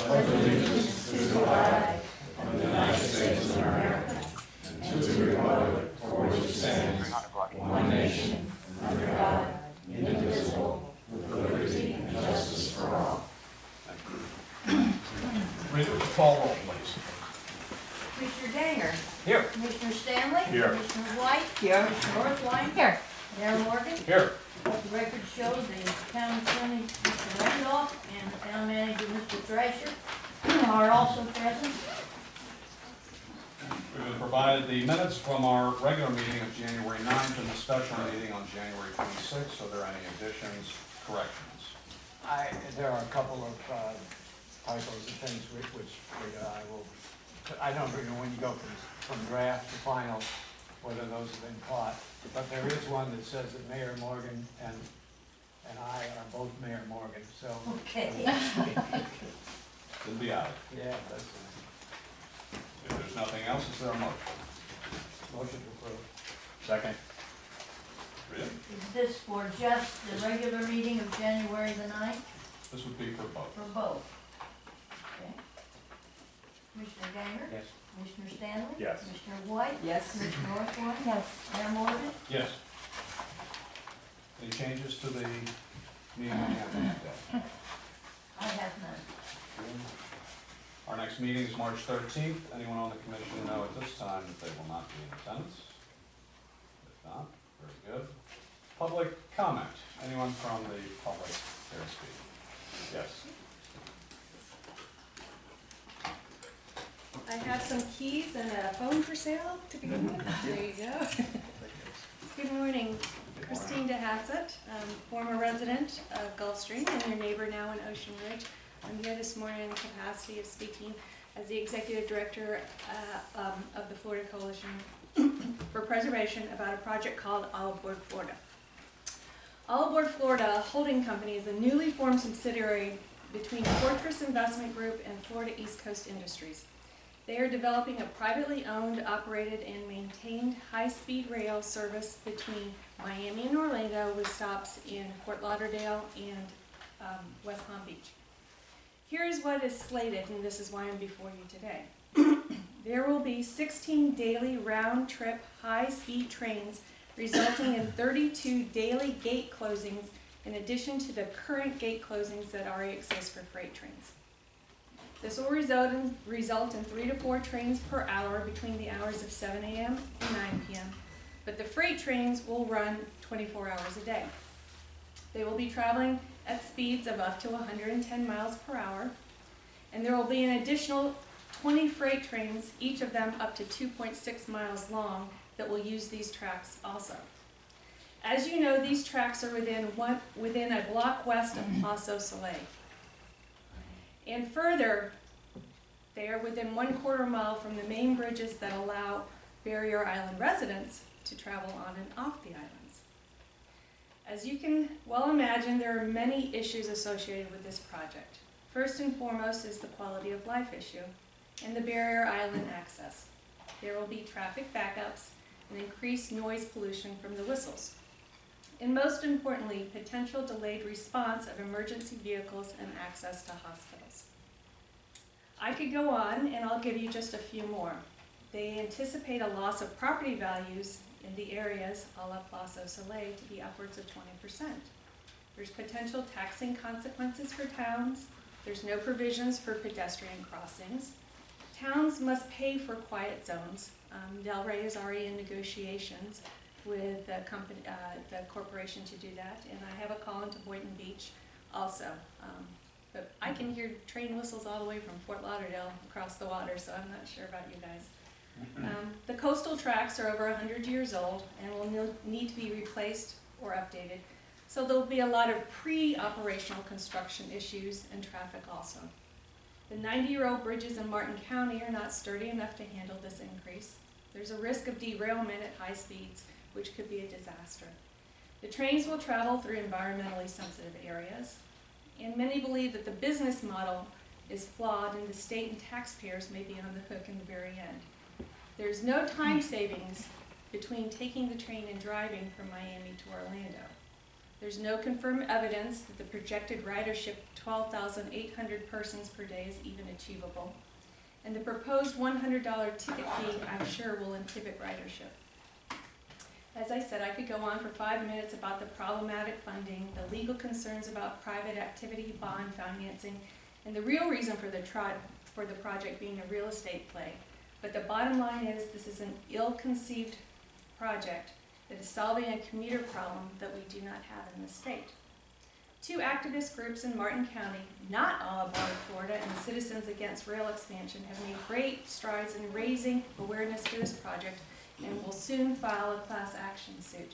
pledge allegiance to the flag of the United States of America and to the republic for which it stands, one nation, under God, indivisible, with liberty and justice for all. Call roll, please. Commissioner Ganger. Here. Commissioner Stanley. Here. Commissioner White. Here. Commissioner Northline. Here. Mayor Morgan. Here. Let the record show the town attorney, Mr. Randolph, and the town manager, Mr. Thrasher, are also present. We've been provided the minutes from our regular meeting of January 9th and the special meeting on January 26th. Are there any additions, corrections? There are a couple of typos and things which I don't really know when you go from draft to final, whether those have been caught. But there is one that says that Mayor Morgan and I are both Mayor Morgan, so. Okay. It'll be out. Yeah, that's If there's nothing else, is there a motion? motion to approve. Second. Rita? Is this for just the regular meeting of January the 9th? This would be for both. For both? Okay. Commissioner Ganger? Yes. Commissioner Stanley? Yes. Commissioner White? Yes. Commissioner Northline? Yes. Mayor Morgan? Yes. Any changes to the meeting agenda today? I have none. Our next meeting is March 13th. Anyone on the commission know at this time that they will not be in attendance? If not, very good. Public comment. Anyone from the public care to speak? Yes. I have some keys and a phone for sale to begin with. There you go. Good morning. Christine DeHassett, former resident of Gulfstream and your neighbor now in Ocean Ridge. I'm here this morning in the capacity of speaking as the Executive Director of the Florida Coalition for Preservation about a project called All Aboard Florida. All Aboard Florida Holding Company is a newly formed subsidiary between Fortress Investment Group and Florida East Coast Industries. They are developing a privately owned, operated, and maintained high-speed rail service between Miami and Orlando with stops in Fort Lauderdale and West Palm Beach. Here is what is slated, and this is why I'm before you today. There will be 16 daily round-trip high-speed trains resulting in 32 daily gate closings in addition to the current gate closings that already exist for freight trains. This will result in 3 to 4 trains per hour between the hours of 7 a.m. and 9 p.m., but the freight trains will run 24 hours a day. They will be traveling at speeds of up to 110 miles per hour, and there will be an additional 20 freight trains, each of them up to 2.6 miles long, that will use these tracks also. As you know, these tracks are within a block west of Paso Soleil. And further, they are within 1/4 mile from the main bridges that allow Barrier Island residents to travel on and off the islands. As you can well imagine, there are many issues associated with this project. First and foremost is the quality of life issue and the Barrier Island access. There will be traffic backups and increased noise pollution from the whistles. And most importantly, potential delayed response of emergency vehicles and access to hospitals. I could go on, and I'll give you just a few more. They anticipate a loss of property values in the areas a la Paso Soleil to be upwards of 20%. There's potential taxing consequences for towns. There's no provisions for pedestrian crossings. Towns must pay for quiet zones. Delray is already in negotiations with the company, the corporation to do that, and I have a call into Boynton Beach also. But I can hear train whistles all the way from Fort Lauderdale across the water, so I'm not sure about you guys. The coastal tracks are over 100 years old and will need to be replaced or updated, so there'll be a lot of pre-operational construction issues and traffic also. The 90-year-old bridges in Martin County are not sturdy enough to handle this increase. There's a risk of derailment at high speeds, which could be a disaster. The trains will travel through environmentally sensitive areas, and many believe that the business model is flawed and the state and taxpayers may be on the hook in the very end. There's no time savings between taking the train and driving from Miami to Orlando. There's no confirmed evidence that the projected ridership of 12,800 persons per day is even achievable. And the proposed $100 ticket fee, I'm sure, will inhibit ridership. As I said, I could go on for 5 minutes about the problematic funding, the legal concerns about private activity bond financing, and the real reason for the project being a real estate play. But the bottom line is, this is an ill-conceived project that is solving a commuter problem that we do not have in the state. 2 activist groups in Martin County, not all about Florida, and Citizens Against Rail Expansion, have made great strides in raising awareness for this project and will soon file a class action suit.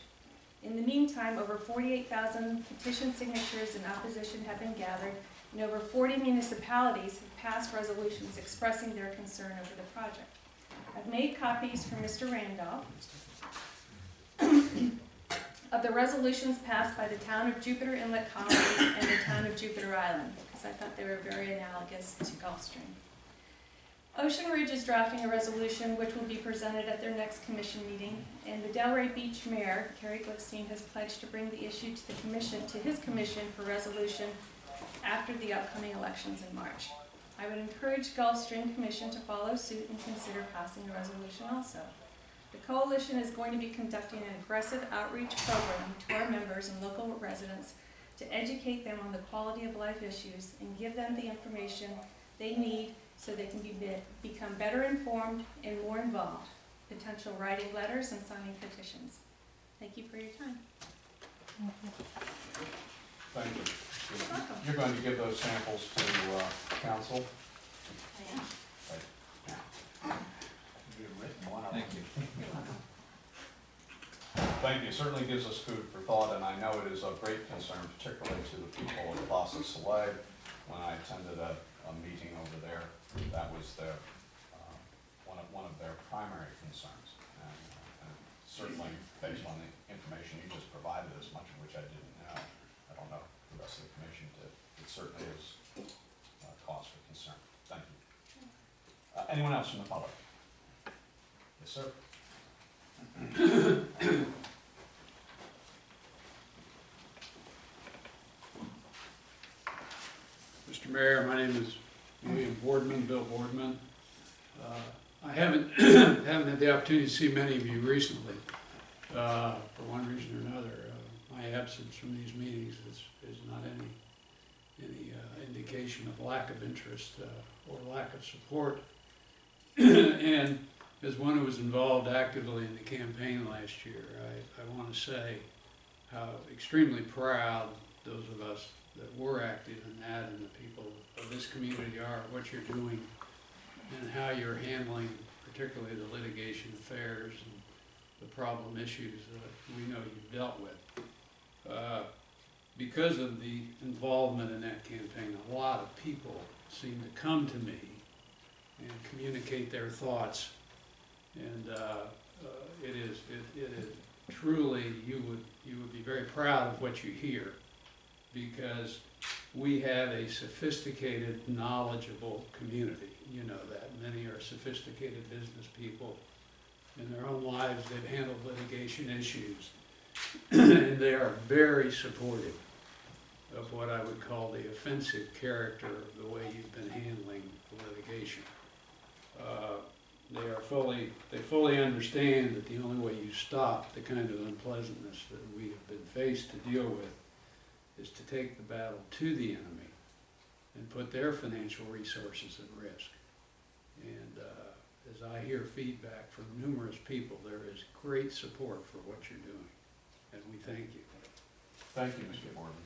In the meantime, over 48,000 petition signatures in opposition have been gathered, and over 40 municipalities have passed resolutions expressing their concern over the project. I've made copies for Mr. Randolph of the resolutions passed by the town of Jupiter Inlet Colony and the town of Jupiter Island, because I thought they were very analogous to Gulfstream. Ocean Ridge is drafting a resolution which will be presented at their next commission meeting, and the Delray Beach Mayor, Kerry Glickstein, has pledged to bring the issue to the commission, to his commission for resolution after the upcoming elections in March. I would encourage Gulfstream Commission to follow suit and consider passing a resolution also. The coalition is going to be conducting an aggressive outreach program to our members and local residents to educate them on the quality of life issues and give them the information they need so they can become better informed and more involved. Potential writing letters and signing petitions. Thank you for your time. Thank you. You're welcome. You're going to give those samples to council? I am. Thank you. Thank you. It certainly gives us food for thought, and I know it is of great concern, particularly to the people of Plaza Soleil. When I attended a meeting over there, that was their one of their primary concerns, and certainly based on the information you just provided, as much of which I didn't know. I don't know if the rest of the commission did. It certainly is cause for concern. Thank you. Anyone else from the public? Yes, sir. Mr. Mayor, my name is William Boardman, Bill Boardman. I haven't had the opportunity to see many of you recently, for one reason or another. My absence from these meetings is not any indication of lack of interest or lack of support. And as one who was involved actively in the campaign last year, I want to say how extremely proud those of us that were active in that and the people of this community are, what you're doing and how you're handling particularly the litigation affairs and the problem issues that we know you've dealt with. Because of the involvement in that campaign, a lot of people seem to come to me and communicate their thoughts, and it is truly, you would be very proud of what you hear, because we have a sophisticated, knowledgeable community. You know that. Many are sophisticated business people. In their own lives, they've handled litigation issues, and they are very supportive of what I would call the offensive character of the way you've been handling the litigation. They fully understand that the only way you stop the kind of unpleasantness that we have been faced to deal with is to take the battle to the enemy and put their financial resources at risk. And as I hear feedback from numerous people, there is great support for what you're doing, and we thank you. Thank you, Mr. Boardman.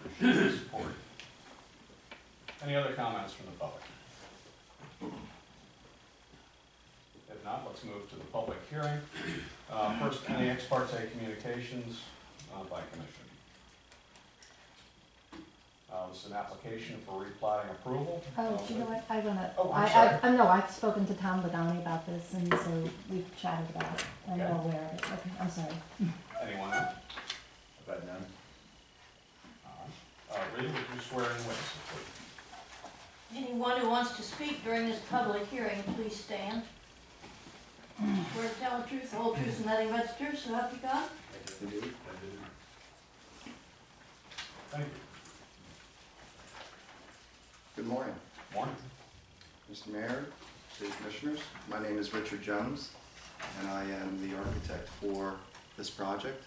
Appreciate the support. Any other comments from the public? If not, let's move to the public hearing. First, any ex parte communications by commission? This is an application for replatting approval. Oh, do you know what, I wanna, Oh, I'm sorry. no, I've spoken to Tom Ladani about this, and so we've chatted about it, and Okay. we're aware of it, okay, I'm sorry. Anyone else? I've had none. All right. Rita, would you swear in witnesses, please? Anyone who wants to speak during this public hearing, please stand. Swear to tell the truth, the whole truth, and nothing but the truth, so help you God? I do. Thank you. Good morning, Morning. Mr. Mayor, City Commissioners. My name is Richard Jones, and I am the architect for this project.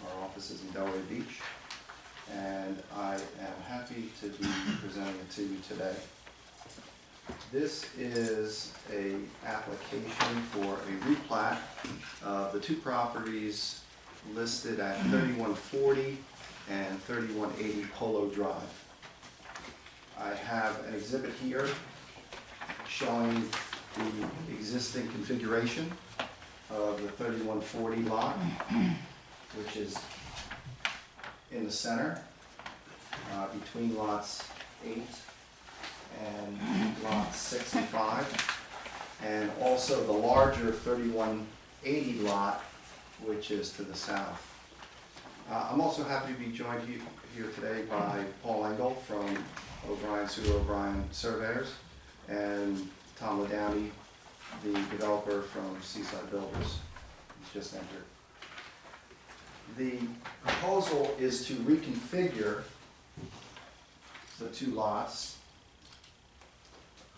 Our office is in Delray Beach, and I am happy to be presenting it to you today. This is an application for a replat of the two properties listed at 3140 and 3180 Polo Drive. I have an exhibit here showing the existing configuration of the 3140 lot, which is in the center between lots 8 and lots 6 and 5, and also the larger 3180 lot, which is to the south. I'm also happy to be joined here today by Paul Engel from Sue O'Brien Surveyors, and Tom Ladowney, the developer from Seaside Builders, who's just entered. The proposal is to reconfigure the two lots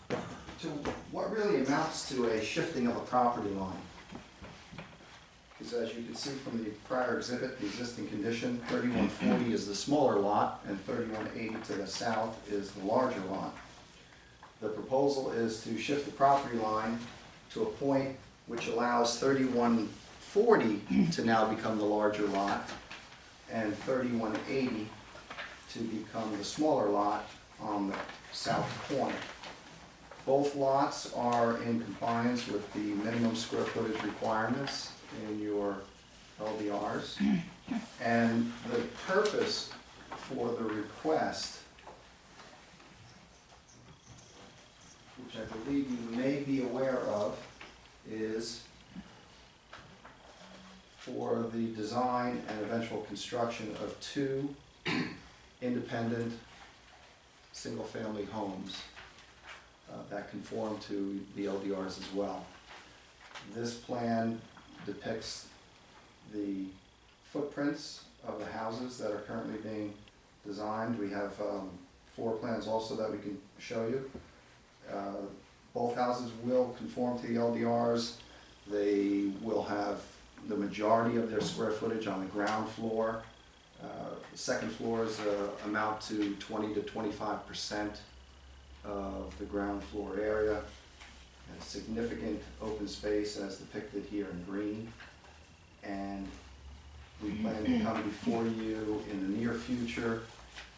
to what really amounts to a shifting of a property line. Because as you can see from the prior exhibit, the existing condition, 3140 is the smaller lot, and 3180 to the south is the larger lot. The proposal is to shift the property line to a point which allows 3140 to now become the larger lot, and 3180 to become the smaller lot on the south corner. Both lots are in compliance with the minimum square footage requirements in your LDRs, and the purpose for the request, which I believe you may be aware of, is for the design and eventual construction of two independent single-family homes that conform to the LDRs as well. This plan depicts the footprints of the houses that are currently being designed. We have floor plans also that we can show you. Both houses will conform to the LDRs. They will have the majority of their square footage on the ground floor. Second floors amount to 20 to 25% of the ground floor area. A significant open space as depicted here in green, and we plan to come before you in the near future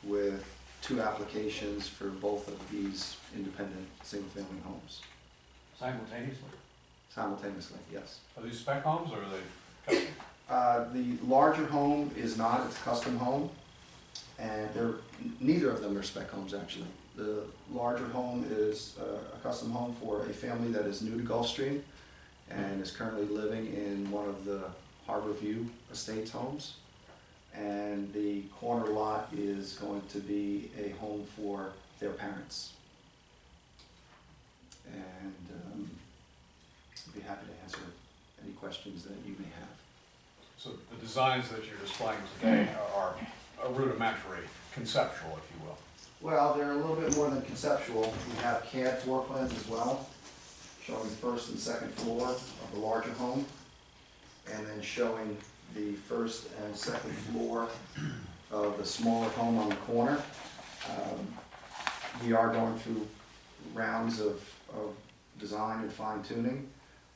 with two applications for both of these independent single-family homes. Simultaneously? Simultaneously, yes. Are these spec homes or are they custom? The larger home is not, it's a custom home, and neither of them are spec homes actually. The larger home is a custom home for a family that is new to Gulfstream and is currently living in one of the Harbor View Estates homes. And the corner lot is going to be a home for their parents. And I'd be happy to answer any questions that you may have. So the designs that you're displaying today are rudimentary, conceptual, if you will. Well, they're a little bit more than conceptual. We have CAD floor plans as well, showing the first and second floor of the larger home, and then showing the first and second floor of the smaller home on the corner. We are going through rounds of design and fine tuning,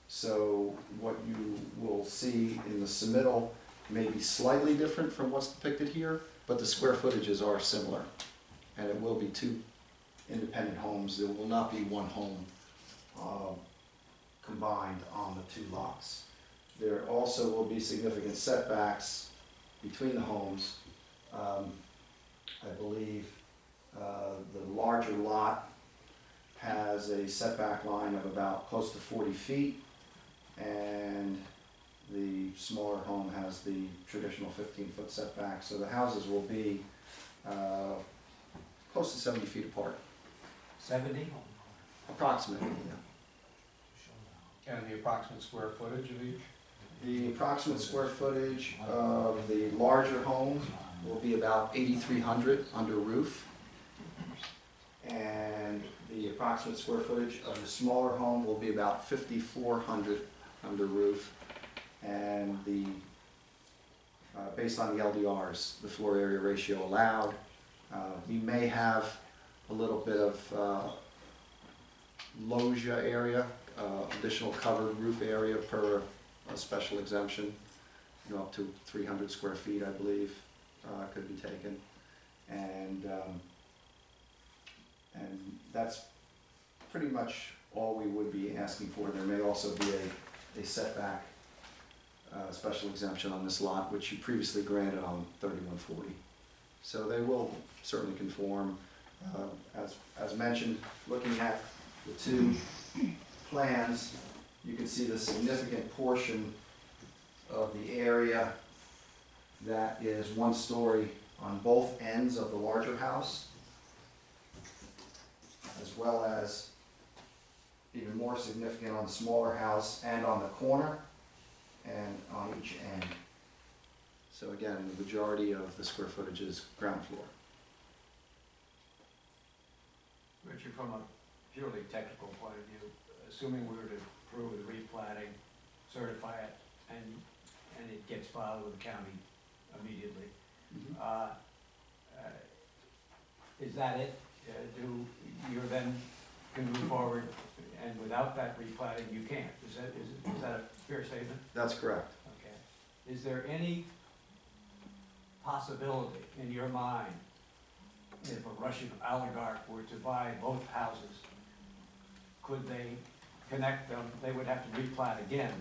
so what you will see in the submittal may be slightly different from what's depicted here, but the square footages are similar. And it will be two independent homes. There will not be one home combined on the two lots. There also will be significant setbacks between the homes. I believe the larger lot has a setback line of about close to 40 feet, and the smaller home has the traditional 15-foot setback. So the houses will be close to 70 feet apart. 70? Approximately, yeah. And the approximate square footage of each? The approximate square footage of the larger home will be about 8,300 under roof. And the approximate square footage of the smaller home will be about 5,400 under roof. And the, based on the LDRs, the floor area ratio allowed, we may have a little bit of loggia area, additional covered roof area per a special exemption, up to 300 square feet, I believe, could be taken. And that's pretty much all we would be asking for. There may also be a setback special exemption on this lot, which you previously granted on 3140. So they will certainly conform. As mentioned, looking at the two plans, you can see the significant portion of the area that is one story on both ends of the larger house, as well as even more significant on the smaller house and on the corner and on each end. So again, the majority of the square footage is ground floor. Richard, from a purely technical point of view, assuming we were to approve the replatting, certify it, and it gets filed with the county immediately, is that it? Do you then can move forward, and without that replatting, you can't? Is that a fair statement? That's correct. Okay. Is there any possibility in your mind, if a Russian oligarch were to buy both houses, could they connect them? They would have to replat again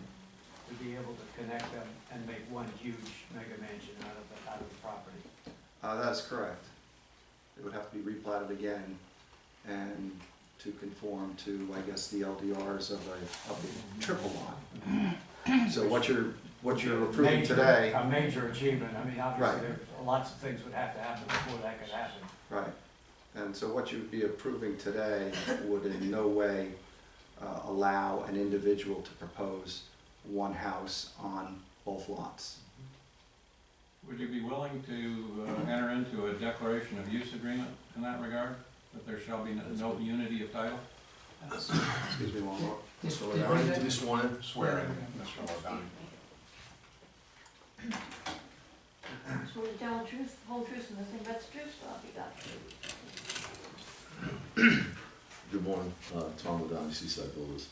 to be able to connect them and make one huge mega mansion out of the property. That is correct. It would have to be replatted again and to conform to, I guess, the LDRs of a triple lot. So what you're approving today. A major achievement. I mean, obviously, Right. lots of things would have to happen before that could happen. Right. And so what you would be approving today would in no way allow an individual to propose one house on both lots. Would you be willing to enter into a declaration of use agreement in that regard, that there shall be no unity of title? Excuse me one more. Mr. Are you Ladowski? ready to be sworn in? Swear in, Mr. Lodani. Swear to tell the truth, the whole truth, and nothing but the truth, so help you God. Good morning, Tom Ladowski, Seaside Builders.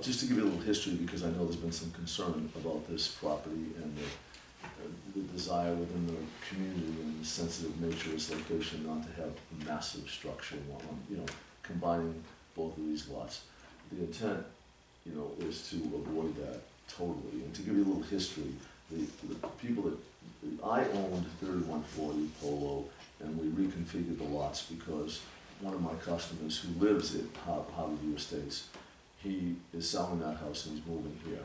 Just to give you a little history, because I know there's been some concern about this property and the desire within the community and the sensitive nature of its location not to have a massive structure, combining both of these lots. The intent, is to avoid that totally. And to give you a little history, the people that, I owned 3140 Polo, and we reconfigured the lots because one of my customers who lives at Harborview Estates, he is selling that house and he's moving here.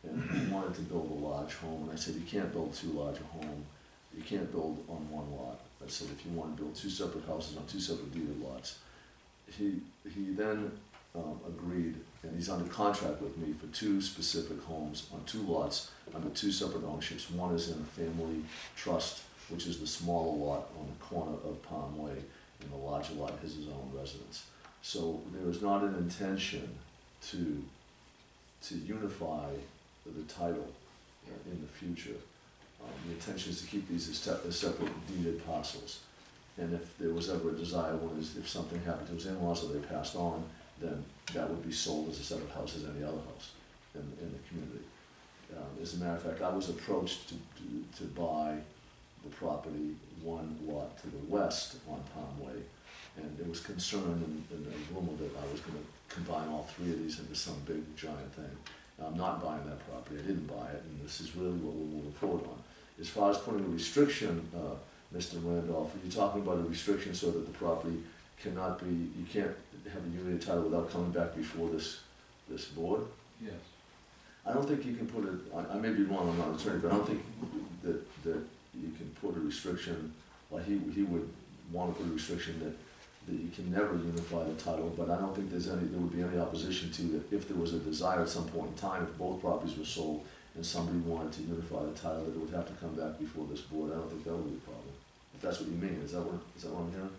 And he wanted to build a large home, and I said, you can't build too large a home. You can't build on one lot. I said, if you want to build two separate houses on two separate deeded lots. He then agreed, and he's under contract with me for two specific homes on two lots under two separate ownerships. One is in a family trust, which is the smaller lot on the corner of Palm Way, and the larger lot is his own residence. So there is not an intention to unify the title in the future. The intention is to keep these as separate deeded parcels. And if there was ever a desire, if something happened to his in-laws or they passed on, then that would be sold as a separate house as any other house in the community. As a matter of fact, I was approached to buy the property one lot to the west on Palm Way, and there was concern and a rumor that I was going to combine all three of these into some big giant thing. I'm not buying that property. I didn't buy it, and this is really what we're moving forward on. As far as putting a restriction, Mr. Randolph, are you talking about a restriction so that the property cannot be, you can't have a unity of title without coming back before this board? Yes. I don't think you can put it, I may be wrong, I'm not an attorney, but I don't think that you can put a restriction, like he would want to put a restriction that you can never unify the title, but I don't think there would be any opposition to that if there was a desire at some point in time, if both properties were sold and somebody wanted to unify the title, that it would have to come back before this board. I don't think that would be a problem. If that's what you mean, is that what I'm hearing?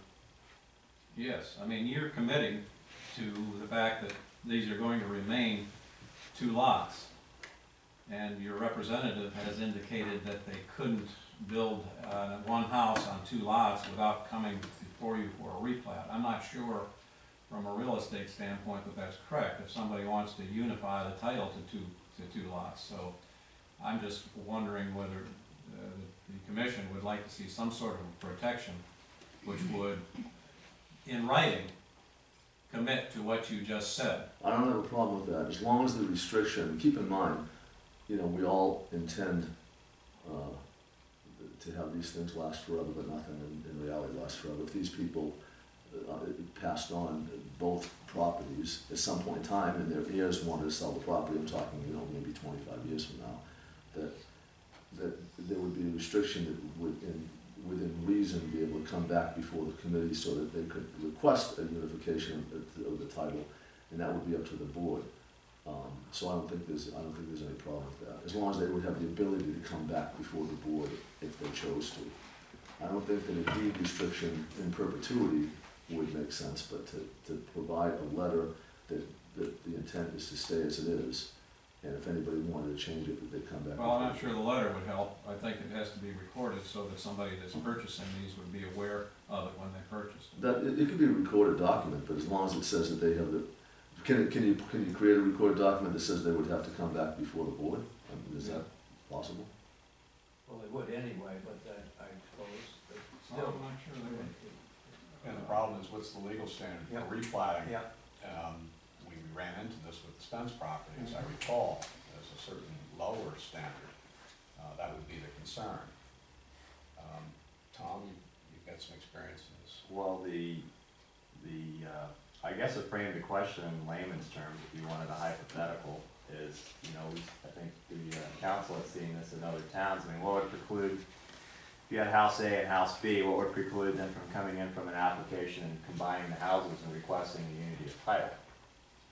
Yes, I mean, you're committing to the fact that these are going to remain 2 lots. And your representative has indicated that they couldn't build one house on 2 lots without coming before you for a replat. I'm not sure from a real estate standpoint that that's correct, if somebody wants to unify the title to two lots. So I'm just wondering whether the commission would like to see some sort of protection which would, in writing, commit to what you just said. I don't have a problem with that, as long as the restriction, keep in mind, you know, we all intend to have these things last forever, but nothing in reality lasts forever. If these people passed on both properties at some point in time, and their heirs wanted to sell the property, I'm talking, you know, maybe 25 years from now, that there would be a restriction that would, within reason, be able to come back before the committee so that they could request a unification of the title, and that would be up to the board. So I don't think there's any problem with that, as long as they would have the ability to come back before the board if they chose to. I don't think that a deed restriction in perpetuity would make sense, but to provide a letter that the intent is to stay as it is, and if anybody wanted to change it, that they come back. Well, I'm not sure the letter would help. I think it has to be recorded so that somebody that's purchasing these would be aware of it when they purchase them. That it could be a recorded document, but as long as it says that they have the, can you create a recorded document that says they would have to come back before the board? I mean, is that possible? Well, they would anyway, but I suppose, but still. I'm not sure they would. And the problem is, what's the legal standard for replatting? Yeah. We ran into this with the Spence property, as I recall. There's a certain lower standard. That would be the concern. Tom, you've got some experience in this. Well, I guess to frame the question in layman's terms, if you wanted a hypothetical, is, you know, I think the council has seen this in other towns. I mean, what would preclude, if you had house A and house B, what would preclude them from coming in from an application and combining the houses and requesting the unity of title?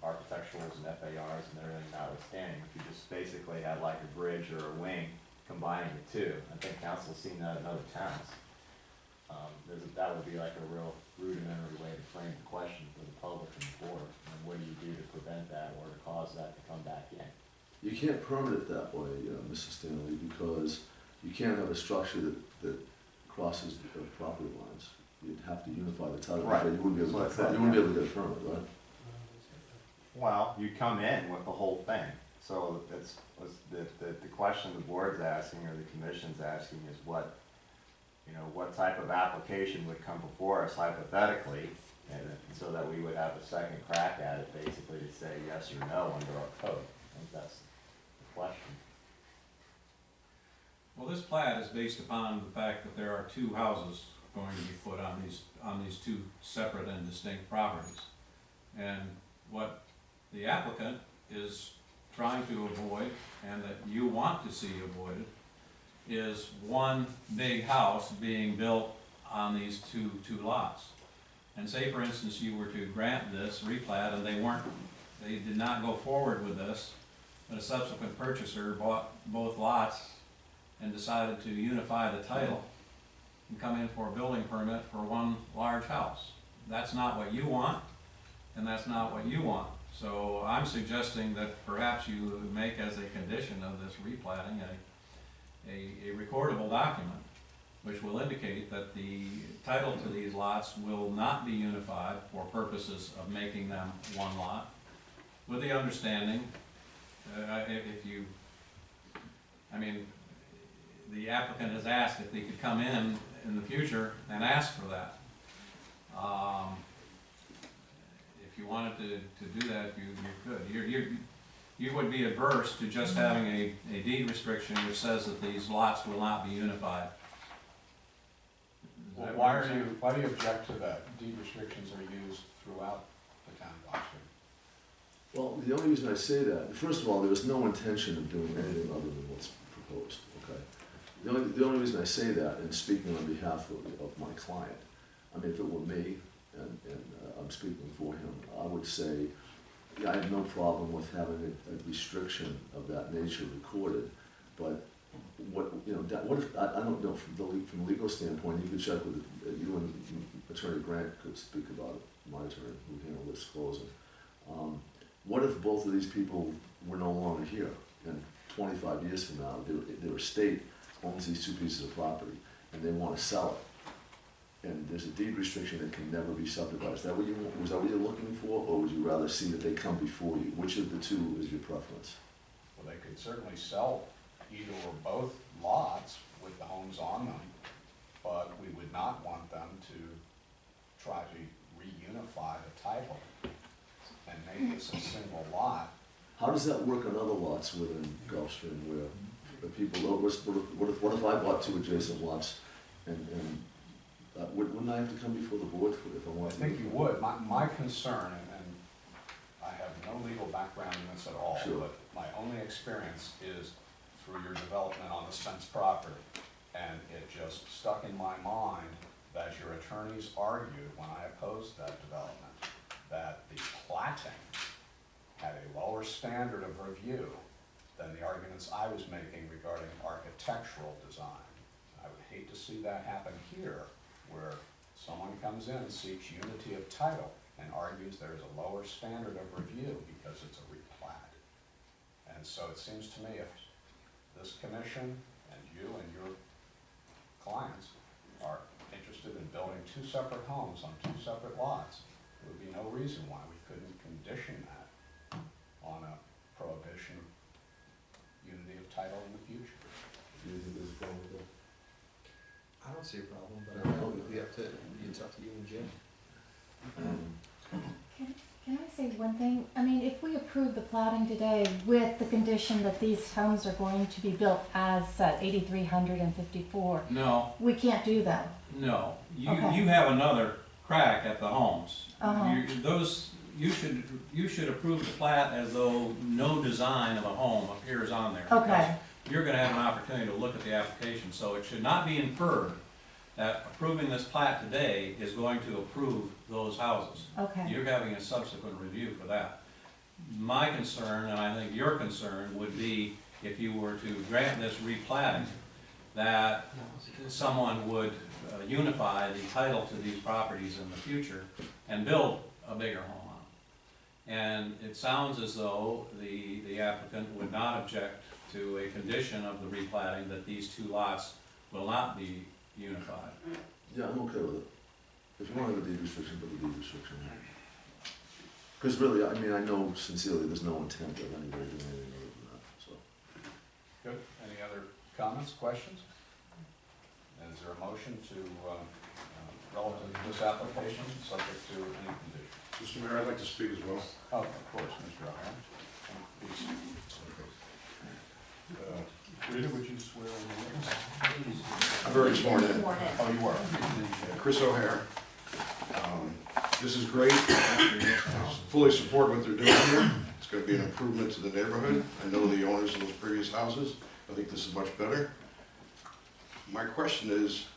Architecturals and FARs and everything notwithstanding, if you just basically had like a bridge or a wing combining the two. I think council's seen that in other towns. That would be like a real rudimentary way to frame the question for the public and the board. And what do you do to prevent that or to cause that to come back in? You can't permit it that way, Mrs. Stanley, because you can't have a structure that crosses the property lines. You'd have to unify the title. Right. You wouldn't be able to get a permit, right? Well, you come in with the whole thing. So it's the question the board's asking or the commission's asking is what type of application would come before us hypothetically, and so that we would have a second crack at it, basically to say yes or no under our code. I think that's the question. Well, this plat is based upon the fact that there are 2 houses going to be put on these 2 separate and distinct properties. And what the applicant is trying to avoid, and that you want to see avoided, is one big house being built on these two lots. And say, for instance, you were to grant this replat and they did not go forward with this, but a subsequent purchaser bought both lots and decided to unify the title and come in for a building permit for one large house. That's not what you want, and that's not what you want. So I'm suggesting that perhaps you make as a condition of this replatting a recordable document which will indicate that the title to these lots will not be unified for purposes of making them one lot, with the understanding, the applicant has asked if they could come in the future and ask for that. If you wanted to do that, you could. You would be adverse to just having a deed restriction which says that these lots will not be unified. Well, why do you object to that deed restrictions are used throughout the town of Oxford? Well, the only reason I say that, first of all, there was no intention of doing anything other than what's proposed, okay? The only reason I say that, and speaking on behalf of my client, I mean, if it were me, and I'm speaking for him, I would say yeah, I have no problem with having a restriction of that nature recorded, but what, you know, what if, I don't know, from a legal standpoint, you could check with, you and Attorney Grant could speak about it, my attorney, who handled this closing. What if both of these people were no longer here, and 25 years from now, their estate owns these two pieces of property, and they wanna sell it? And there's a deed restriction that can never be subdivided. Is that what was that what you're looking for, or would you rather see that they come before you? Which of the two is your preference? Well, they could certainly sell either or both lots with the homes on them, but we would not want them to try to reunify the title and make this a single lot. How does that work on other lots within Gulfstream where the people, what if I bought two adjacent lots and wouldn't I have to come before the board for it if I I wanted to? think you would. My concern, and I have no legal background in this at all, Sure. but my only experience is through your development on the Spence property. And it just stuck in my mind that your attorneys argued when I opposed that development, that the platting had a lower standard of review than the arguments I was making regarding architectural design. I would hate to see that happen here, where someone comes in, seeks unity of title, and argues there's a lower standard of review because it's a replat. And so it seems to me if this commission and you and your clients are interested in building two separate homes on two separate lots, there would be no reason why we couldn't condition that on a prohibition of unity of title in the future. Do you think there's a problem with that? I don't see a problem, but I know it's up to you and Jim. Can I say one thing? I mean, if we approve the platting today with the condition that these homes are going to be built as 8,354, No, we can't do that. no, you Okay. have another crack at the homes. Uh-huh. You should approve the plat as though no design of a home appears on there. Okay. because You're gonna have an opportunity to look at the application, so it should not be inferred that approving this plat today is going to approve those houses. Okay. You're having a subsequent review for that. My concern, and I think your concern, would be if you were to grant this replatting, that someone would unify the title to these properties in the future and build a bigger home on them. And it sounds as though the applicant would not object to a condition of the replatting that these two lots will not be unified. Yeah, I'm okay with it. If you want to have a deed restriction, put a deed restriction. Because really, I mean, I know sincerely there's no intent of anybody doing anything other than that, so. Good. Any other comments, questions? And is there a motion to, relative to this application, subject to any conditions? Mr. Mayor, I'd like to speak as well. Oh, of course, Mr. O'Hara. Please. Rita, would you swear in the witness? I'm very sworn in. Oh, you were. Chris O'Hare. This is great. Fully support what they're doing here. It's going to be an improvement to the neighborhood. I know the owners of those previous houses. I think this is much better. My question is,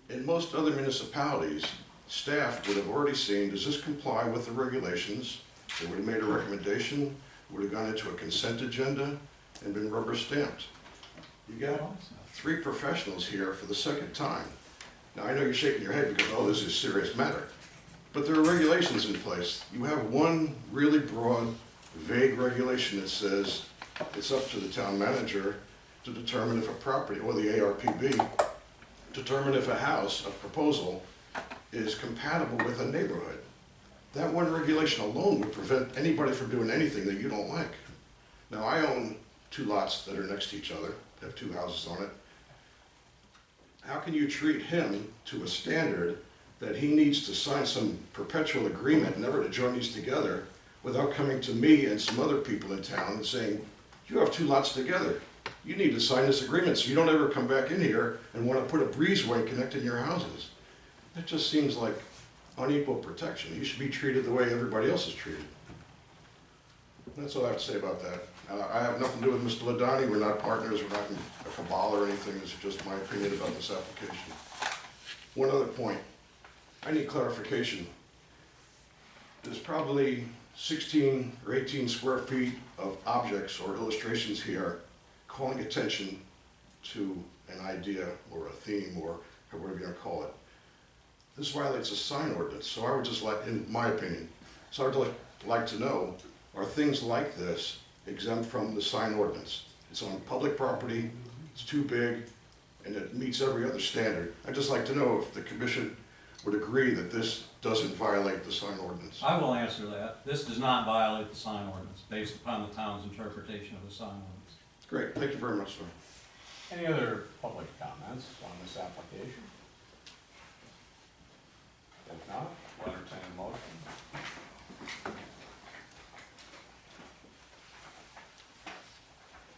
in most other municipalities, staff would have already seen, does this comply with the regulations? They would have made a recommendation, would have gone into a consent agenda, and been rubber stamped. You got 3 professionals here for the second time. Now, I know you're shaking your head because, oh, this is a serious matter. But there are regulations in place. You have one really broad, vague regulation that says it's up to the town manager to determine if a property, or the ARPB, determine if a house, a proposal, is compatible with a neighborhood. That one regulation alone would prevent anybody from doing anything that you don't like. Now, I own 2 lots that are next to each other, have 2 houses on it. How can you treat him to a standard that he needs to sign some perpetual agreement never to join these together without coming to me and some other people in town and saying, you have 2 lots together. You need to sign this agreement so you don't ever come back in here and want to put a breezeway connecting your houses. That just seems like unequal protection. You should be treated the way everybody else is treated. That's all I have to say about that. I have nothing to do with Mr. Ladani. We're not partners. We're not in a cabal or anything. It's just my opinion about this application. One other point. I need clarification. There's probably 16 or 18 square feet of objects or illustrations here calling attention to an idea or a theme or whatever you want to call it. This violates a sign ordinance, so I would just like, in my opinion, so I would like to know, are things like this exempt from the sign ordinance? It's on public property, it's too big, and it meets every other standard. I'd just like to know if the commission would agree that this doesn't violate the sign ordinance. I will answer that. This does not violate the sign ordinance based upon the town's interpretation of the sign ordinance. Great, thank you very much, sir. Any other public comments on this application? If not, we'll entertain a motion.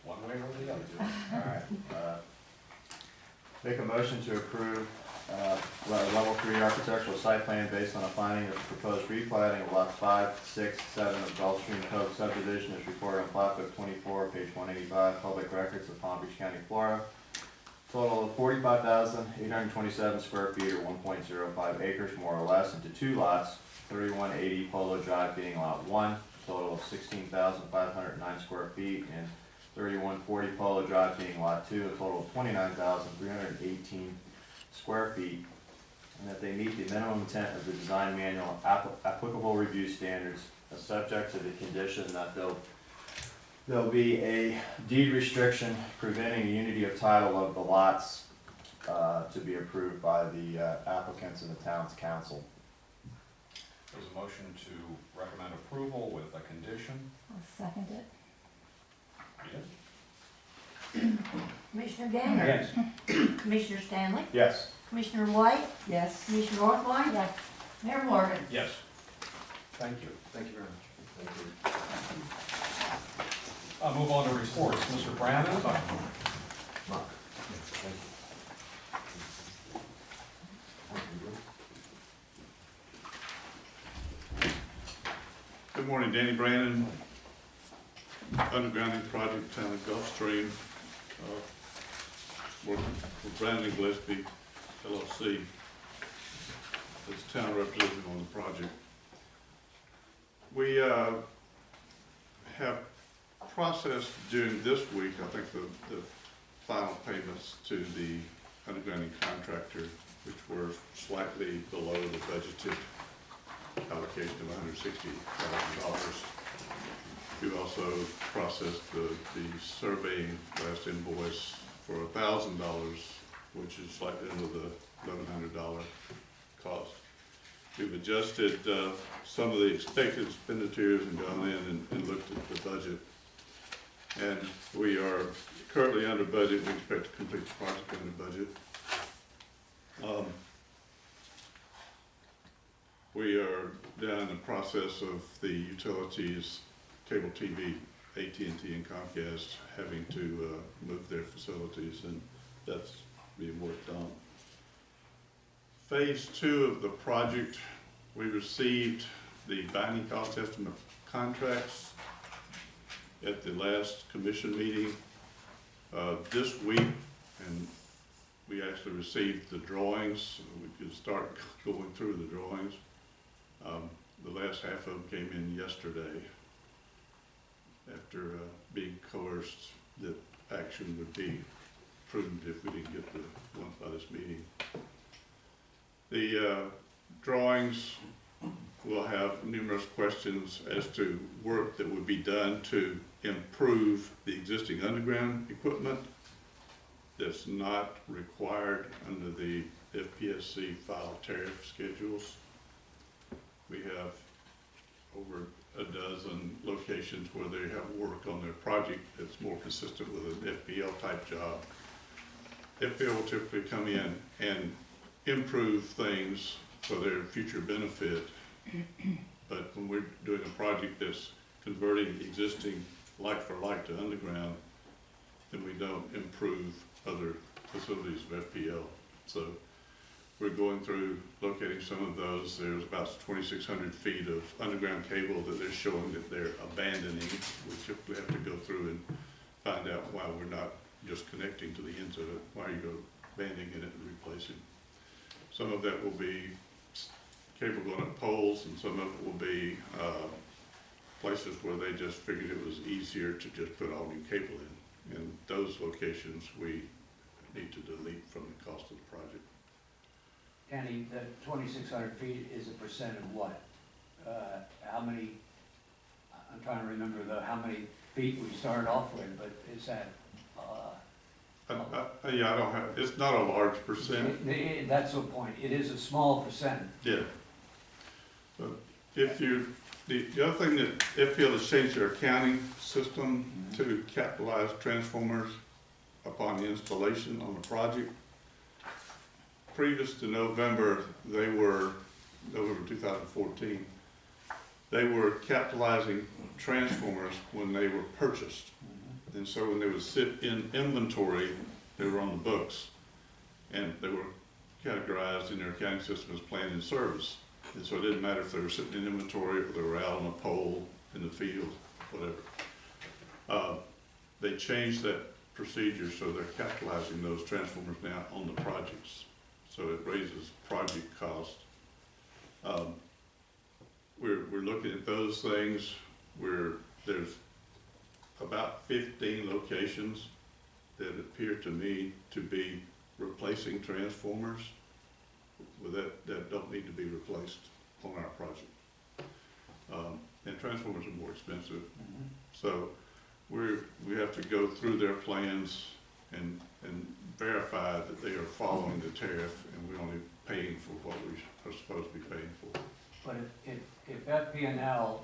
One way or the other. All right. Make a motion to approve level 3 architectural site plan based on a finding of proposed replatting of lots 5, 6, 7 of Gulfstream Cove subdivision as reported on plat book 24, page 185, public records of Palm Beach County, Florida. Total of 45,827 square feet or 1.05 acres more or less into 2 lots, 3180 Polo Drive being lot 1, total of 16,509 square feet, and 3140 Polo Drive being lot 2, a total of 29,318 square feet, and that they meet the minimum intent of the design manual applicable review standards, subject to the condition that there'll be a deed restriction preventing the unity of title of the lots to be approved by the applicants and the town's council. There's a motion to recommend approval with a condition. I'll second it. Rita? Commissioner Gainer. Yes. Commissioner Stanley. Yes. Commissioner White. Yes. Commissioner Orthwein. Yes. Mayor Morgan. Yes. Thank you. Thank you very much. Move on to reports. Mr. Brandon. Good morning, Danny Brandon, undergrounding project town of Gulfstream, working for Brandon Gillespie LLC as town representative on the project. We have processed during this week, I think, the final payments to the undergrounding contractor, which were slightly below the budgeted allocation of $160,000. We also processed the surveying last invoice for $1,000, which is slightly under the $1,100 cost. We've adjusted some of the expected expenditures and gone in and looked at the budget. And we are currently under budget. We expect to complete the project under budget. We are now in the process of the utilities, cable TV, AT&T and Comcast having to move their facilities, and that's being worked on. Phase 2 of the project, we received the binding cost estimate contracts at the last commission meeting this week, and we actually received the drawings. So we could start going through the drawings. The last half of them came in yesterday after being coerced that action would be prudent if we didn't get the ones by this meeting. The drawings will have numerous questions as to work that would be done to improve the existing underground equipment that's not required under the FPSC file tariff schedules. We have over a dozen locations where they have work on their project that's more consistent with an FPL type job. FPL will typically come in and improve things for their future benefit, but when we're doing a project that's converting existing like for like to underground, then we don't improve other facilities of FPL. So we're going through locating some of those. There's about 2,600 feet of underground cable that they're showing that they're abandoning. We typically have to go through and find out why we're not just connecting to the ends of it, why you go abandoning it and replacing. Some of that will be cable going up poles, and some of it will be places where they just figured it was easier to just put all new cable in. And those locations we need to delete from the cost of the project. Kenny, the 2,600 feet is a percent of what? How many, I'm trying to remember how many feet we started off with, but is that, Yeah, I don't have, it's not a large percent. That's the point, it is a small percent. Yeah. But if you, the other thing that FPL has changed their accounting system to capitalize transformers upon the installation on the project. Previous to November, November 2014, they were capitalizing transformers when they were purchased. And so when they would sit in inventory, they were on the books, and they were categorized in their accounting system as planned in service. And so it didn't matter if they were sitting in inventory or they were out on a pole in the field, whatever. They changed that procedure, so they're capitalizing those transformers now on the projects. So it raises project cost. We're looking at those things where there's about 15 locations that appear to me to be replacing transformers that don't need to be replaced on our project. And transformers are more expensive. So we have to go through their plans and verify that they are following the tariff and we're only paying for what we are supposed to be paying for. But if FP&L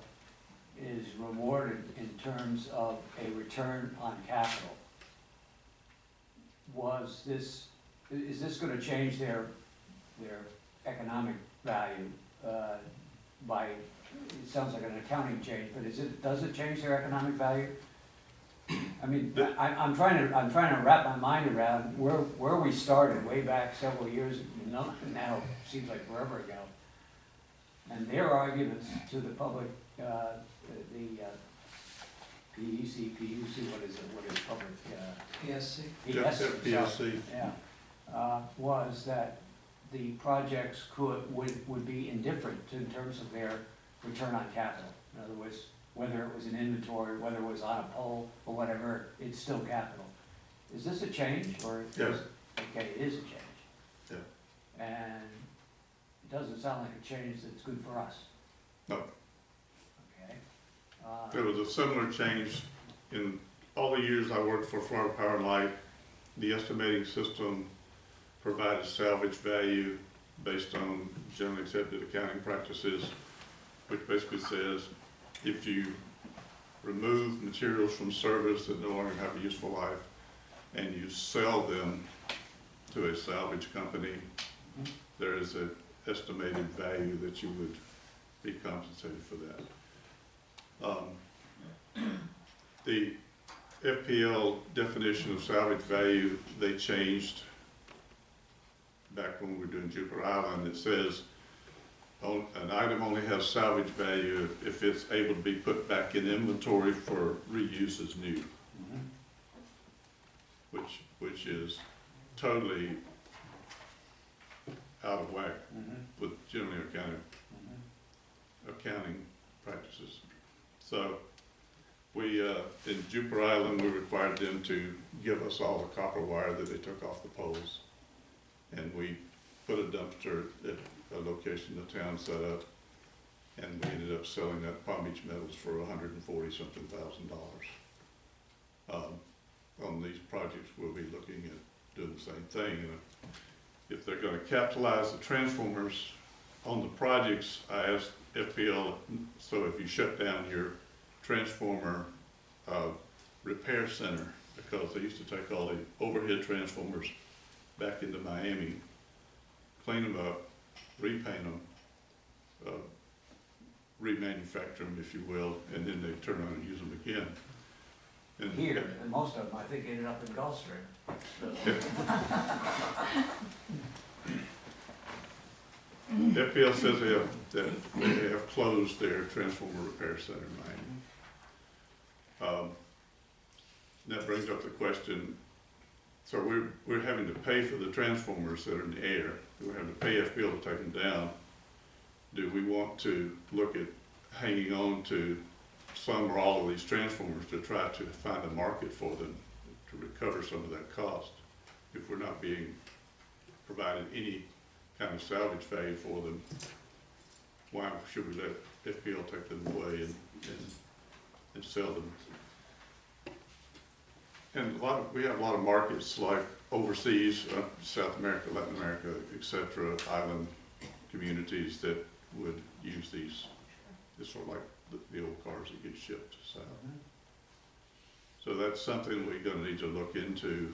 is rewarded in terms of a return on capital, is this gonna change their economic value by, it sounds like an accounting change, but does it change their economic value? I mean, I'm trying to wrap my mind around where we started way back several years ago, now seems like forever ago. And their arguments to the public, the PEC, PUC, what is public? PSC? PSC. Yeah, was that the projects would be indifferent in terms of their return on capital. In other words, whether it was an inventory, whether it was on a pole or whatever, it's still capital. Is this a change or? Yes. Okay, it is a change. Yeah. And it doesn't sound like a change that's good for us. No. Okay. There was a similar change in all the years I worked for Florida Power and Light. The estimating system provided salvage value based on generally accepted accounting practices, which basically says if you remove materials from service that no longer have a useful life and you sell them to a salvage company, there is an estimated value that you would be compensated for that. The FPL definition of salvage value, they changed back when we were doing Jupiter Island. It says an item only has salvage value if it's able to be put back in inventory for reuse as new, which is totally out of whack with generally accounting practices. So we, in Jupiter Island, we required them to give us all the copper wire that they took off the poles. And we put a dumpster at a location the town set up, and we ended up selling that Palm Beach Metals for $140-something thousand. On these projects, we'll be looking at doing the same thing. And if they're going to capitalize the transformers on the projects, I asked FPL, so if you shut down your transformer repair center, because they used to take all the overhead transformers back into Miami, clean them up, repaint them, remanufacture them, if you will, and then they turn around and use them again. And here, and most of them, I think, ended up in Gulfstream. FPL says they have closed their transformer repair center in Miami. That brings up the question, so we're having to pay for the transformers that are in the air. We're having to pay FPL to take them down. Do we want to look at hanging on to some or all of these transformers to try to find a market for them to recover some of that cost. If we're not being provided any kind of salvage value for them, why should we let FPL take them away and sell them? And we have a lot of markets like overseas, South America, Latin America, etc., island communities that would use these. It's sort of like the old cars that get shipped south. So that's something we're going to need to look into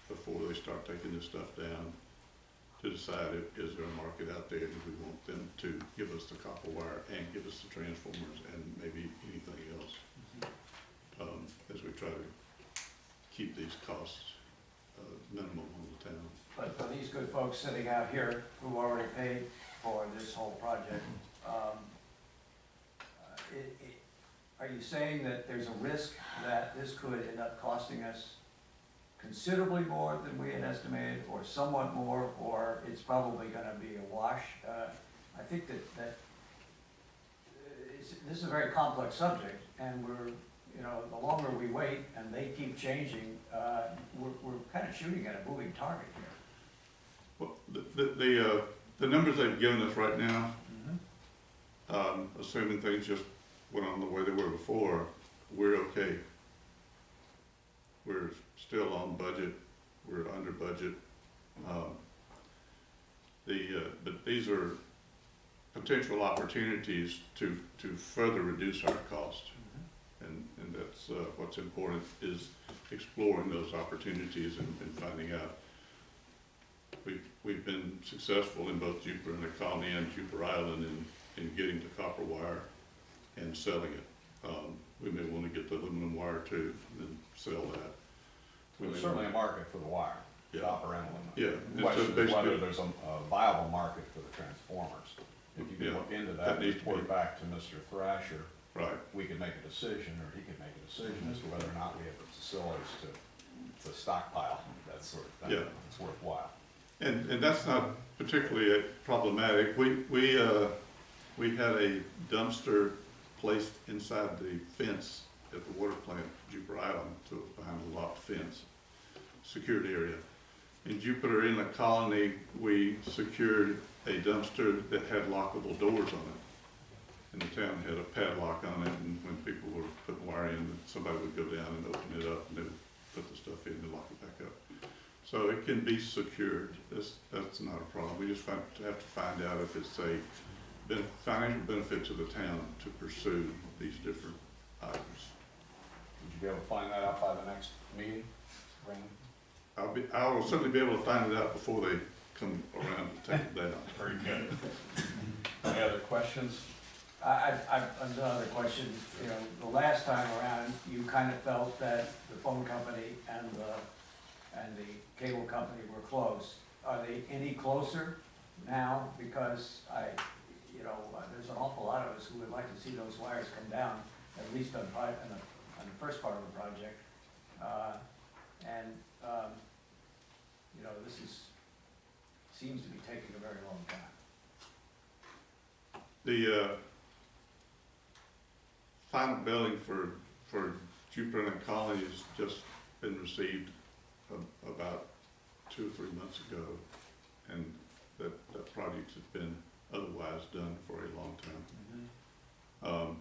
before they start taking this stuff down, to decide is there a market out there, and we want them to give us the copper wire and give us the transformers and maybe anything else, as we try to keep these costs minimal on the town. But for these good folks sitting out here who already paid for this whole project, are you saying that there's a risk that this could end up costing us considerably more than we had estimated, or somewhat more, or it's probably going to be a wash? I think that this is a very complex subject, and the longer we wait and they keep changing, we're kind of shooting at a moving target here. Well, the numbers they've given us right now, assuming things just went on the way they were before, we're okay. We're still on budget. We're under budget. But these are potential opportunities to further reduce our cost, and that's what's important, is exploring those opportunities and finding out. We've been successful in both Jupiter and the Colony and Jupiter Island in getting the copper wire and selling it. We may want to get the aluminum wire too and sell that. There's certainly a market for the wire, copper and aluminum. Yeah. The question is whether there's a viable market for the transformers. If you can look into that, report back to Mr. Thrasher. Right. We could make a decision, or he could make a decision as to whether or not we have the facilities to stockpile that sort of thing. Yeah. It's worthwhile. And that's not particularly problematic. We had a dumpster placed inside the fence at the water plant, Jupiter Island, so it was behind a locked fence, secured area. In Jupiter, in the Colony, we secured a dumpster that had lockable doors on it. And the town had a padlock on it, and when people were putting wire in, somebody would go down and open it up, and they would put the stuff in and lock it back up. So it can be secured. That's not a problem. We just have to find out if it's a financial benefit to the town to pursue these different items. Would you be able to find that out by the next meeting, Brandon? I will certainly be able to find it out before they come around to take it down. Very good. Any other questions? Another question. The last time around, you kind of felt that the phone company and the cable company were close. Are they any closer now? Because there's an awful lot of us who would like to see those wires come down, at least on the first part of the project. This seems to be taking a very long time. The final billing for Jupiter and Colony has just been received about 2 or 3 months ago, and that project has been otherwise done for a long time.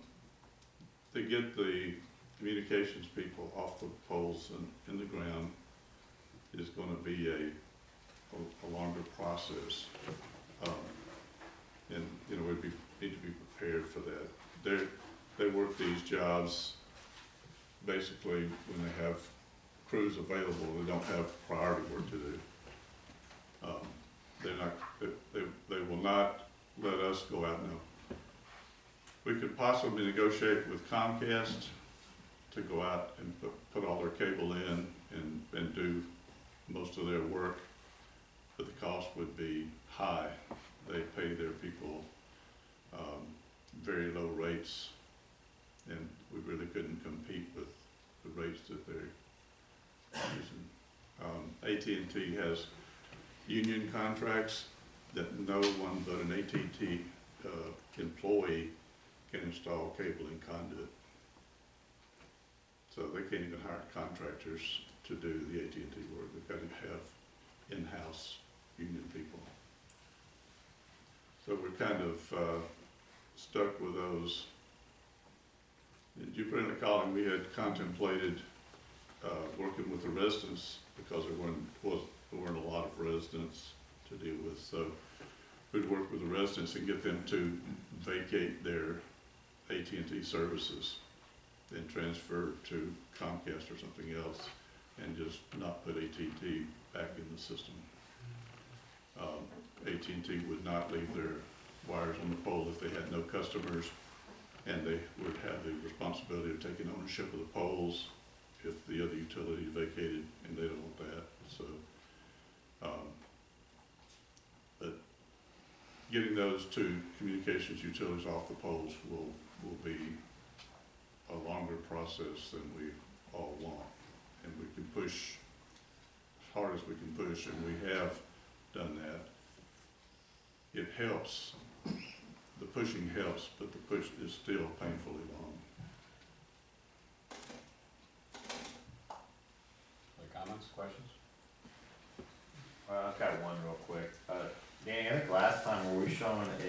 To get the communications people off the poles and in the ground is going to be a longer process, and we need to be prepared for that. They work these jobs basically when they have crews available. They don't have priority work to do. They will not let us go out now. We could possibly negotiate with Comcast to go out and put all their cable in and do most of their work, but the cost would be high. They pay their people very low rates, and we really couldn't compete with the rates that they're using. AT&T has union contracts that no one but an AT&T employee can install cable and conduit. So they can't even hire contractors to do the AT&T work. They've got to have in-house union people. So we're kind of stuck with those. Did you put in the column, we had contemplated working with the residents because there weren't a lot of residents to deal with. So we'd work with the residents and get them to vacate their AT&T services and transfer to Comcast or something else and just not put AT&T back in the system. AT&T would not leave their wires on the pole if they had no customers, and they would have the responsibility of taking ownership of the poles if the other utility vacated, and they don't want that. So, but getting those two communications utilities off the poles will be a longer process than we all want, and we can push as hard as we can push, and we have done that. It helps. The pushing helps, but the push is still painfully long. Other comments, questions? I've got one real quick. Danny, I think last time were we showing that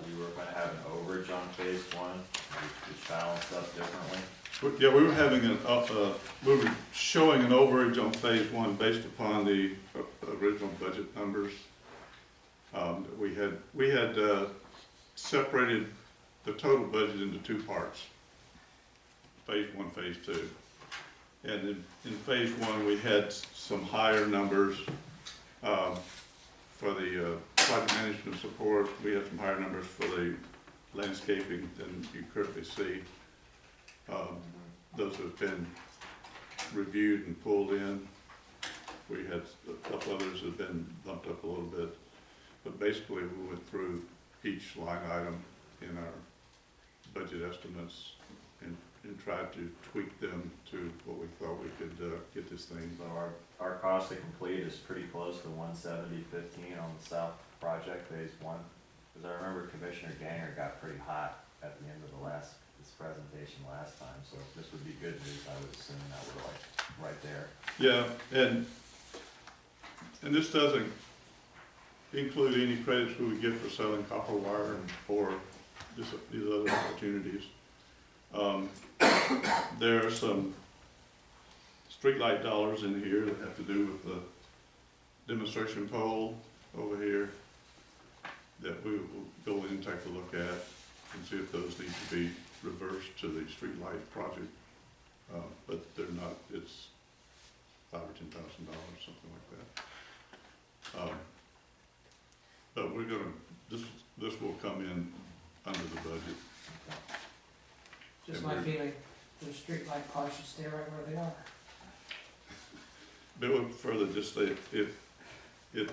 we were gonna have an overage on phase one, which balanced up differently? Yeah, we were having we were showing an overage on phase one based upon the original budget numbers. We had separated the total budget into two parts, phase one, phase two. And in phase one, we had some higher numbers for the project management support. We had some higher numbers for the landscaping than you currently see. Those have been reviewed and pulled in. We had a couple others that have been bumped up a little bit. But basically, we went through each line item in our budget estimates and tried to tweak them to what we thought we could get this thing. So our cost to complete is pretty close to 170.15 on the south project, phase one. Because I remember Commissioner Ganger got pretty hot at the end of this presentation last time, so this would be good news. I would assume that we're like right there. Yeah, and this doesn't include any credits we would get for selling copper wire or these other opportunities. There are some streetlight dollars in here that have to do with the demonstration pole over here that we will go in and take a look at and see if those need to be reversed to the streetlight project. But they're not. It's $5,000 or $10,000, something like that. But we're gonna, this will come in under the budget. Just my feeling, the streetlight costs should stay right where they are. They would further just say if even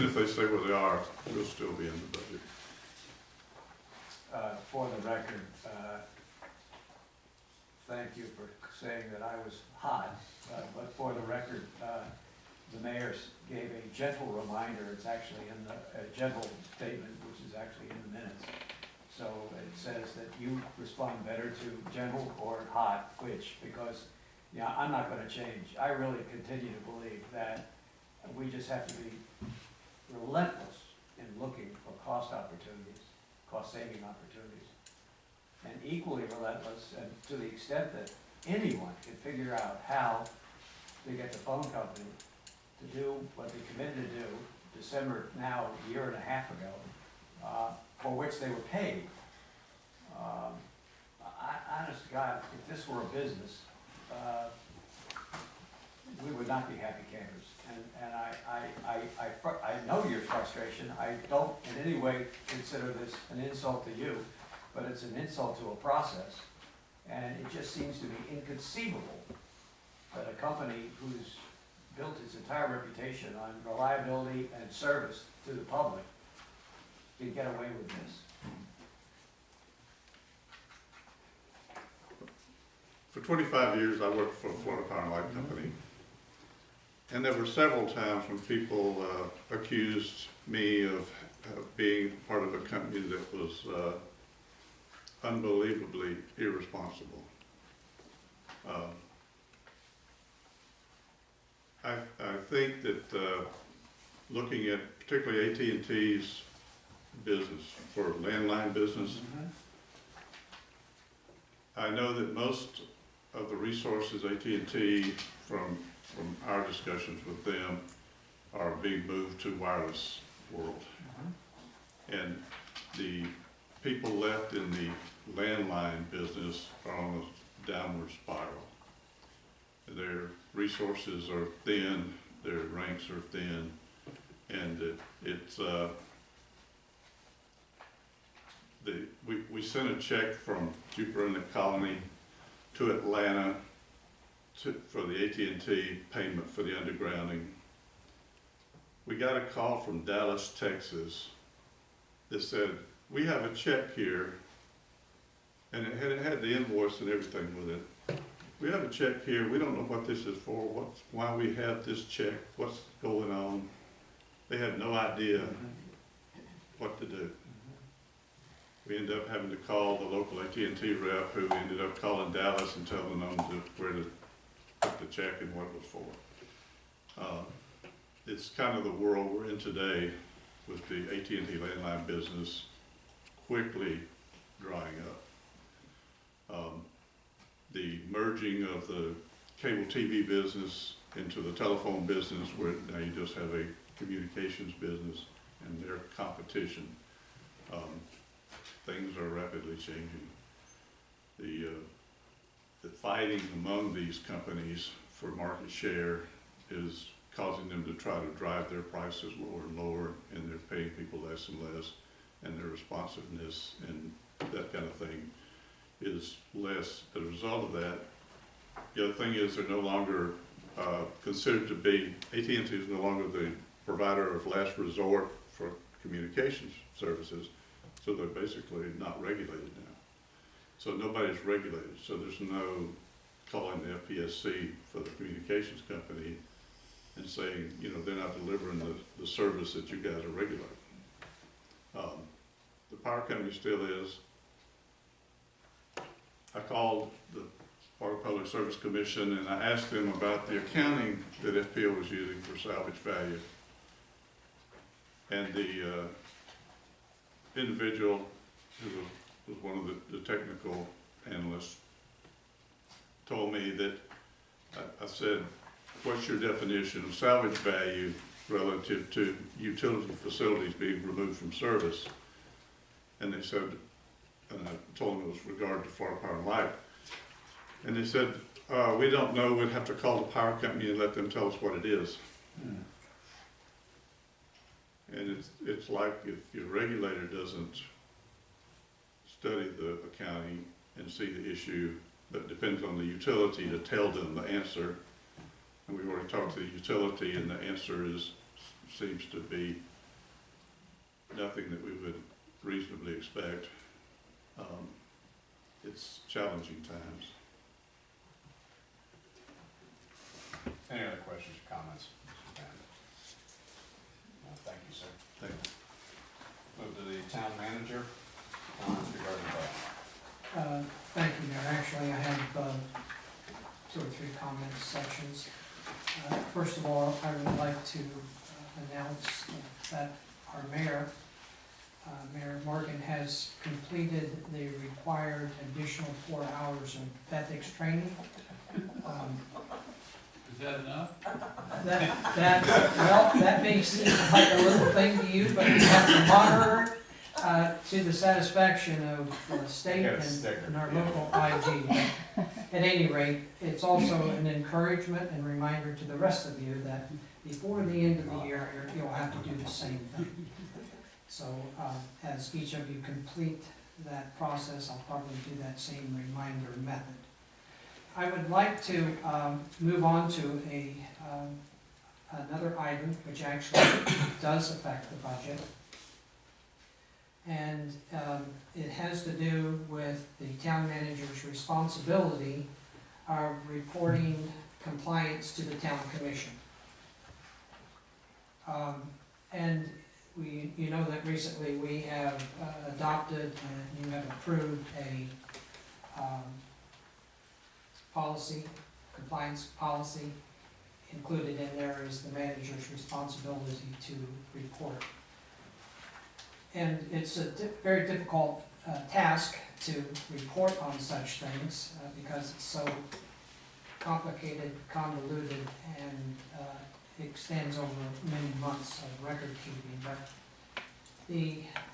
if they stay where they are, we'll still be in the budget. For the record, thank you for saying that I was hot, but for the record, the mayor gave a gentle reminder. It's actually in a gentle statement, which is actually in the minutes. So it says that you respond better to gentle or hot, which, because, yeah, I'm not gonna change. I really continue to believe that we just have to be relentless in looking for cost opportunities, cost-saving opportunities, and equally relentless, and to the extent that anyone can figure out how to get the phone company to do what they committed to do December, now a year and a half ago, for which they were paid. Honest to God, if this were a business, we would not be happy campers. And I know your frustration. I don't in any way consider this an insult to you, but it's an insult to a process. And it just seems to be inconceivable that a company who's built its entire reputation on reliability and service to the public can get away with this. For 25 years, I worked for a Florida Power and Light Company. And there were several times when people accused me of being part of a company that was unbelievably irresponsible. I think that looking at particularly AT&T's business, for landline business, I know that most of the resources AT&T from our discussions with them are being moved to wireless world. And the people left in the landline business are on a downward spiral. Their resources are thin, their ranks are thin, and we sent a check from Jupiter and the Colony to Atlanta for the AT&T payment for the undergrounding. We got a call from Dallas, Texas that said, we have a check here, and it had the invoice and everything with it. We have a check here, we don't know what this is for, why we have this check, what's going on. They had no idea what to do. We ended up having to call the local AT&T rep, who ended up calling Dallas and telling them where to put the check and what it was for. It's kind of the world we're in today with the AT&T landline business quickly drying up. The merging of the cable TV business into the telephone business, where now you just have a communications business and their competition. Things are rapidly changing. The fighting among these companies for market share is causing them to try to drive their prices lower and lower, and they're paying people less and less, and their responsiveness and that kind of thing is less. As a result of that, the other thing is they're no longer considered to be, AT&T is no longer the provider of last resort for communications services, so they're basically not regulated now. So nobody's regulated, so there's no calling the FPSC for the communications company and saying, you know, they're not delivering the service that you guys are regulating. The power company still is. I called the Florida Public Service Commission and I asked them about the accounting that FPL was using for salvage value. And the individual who was one of the technical analysts told me that, I said, what's your definition of salvage value relative to utility facilities being removed from service? And they said, and I told them it was regard to Florida Power and Light. And they said, we don't know, we'd have to call the power company and let them tell us what it is. And it's like if your regulator doesn't study the accounting and see the issue, but depends on the utility to tell them the answer. And we've already talked to the utility, and the answer seems to be nothing that we would reasonably expect. It's challenging times. Any other questions or comments, Mr. Bandit? Thank you, sir. Thank you. Move to the town manager, comments regarding that. Thank you, Mayor. Actually, I have 2 or 3 comment sections. First of all, I would like to announce that our mayor, Mayor Morgan, has completed the required additional 4 hours of ethics training. Is that enough? That may seem like a little thing to you, but you have to monitor to the satisfaction of the state and our local IG. At any rate, it's also an encouragement and reminder to the rest of you that before the end of the year, you'll have to do the same thing. So as each of you complete that process, I'll probably do that same reminder method. I would like to move on to another item which actually does affect the budget. And it has to do with the town manager's responsibility of reporting compliance to the town commission. And you know that recently we have adopted and you have approved a policy, compliance policy. Included in there is the manager's responsibility to report. And it's a very difficult task to report on such things because it's so complicated, convoluted, and extends over many months of record keeping. But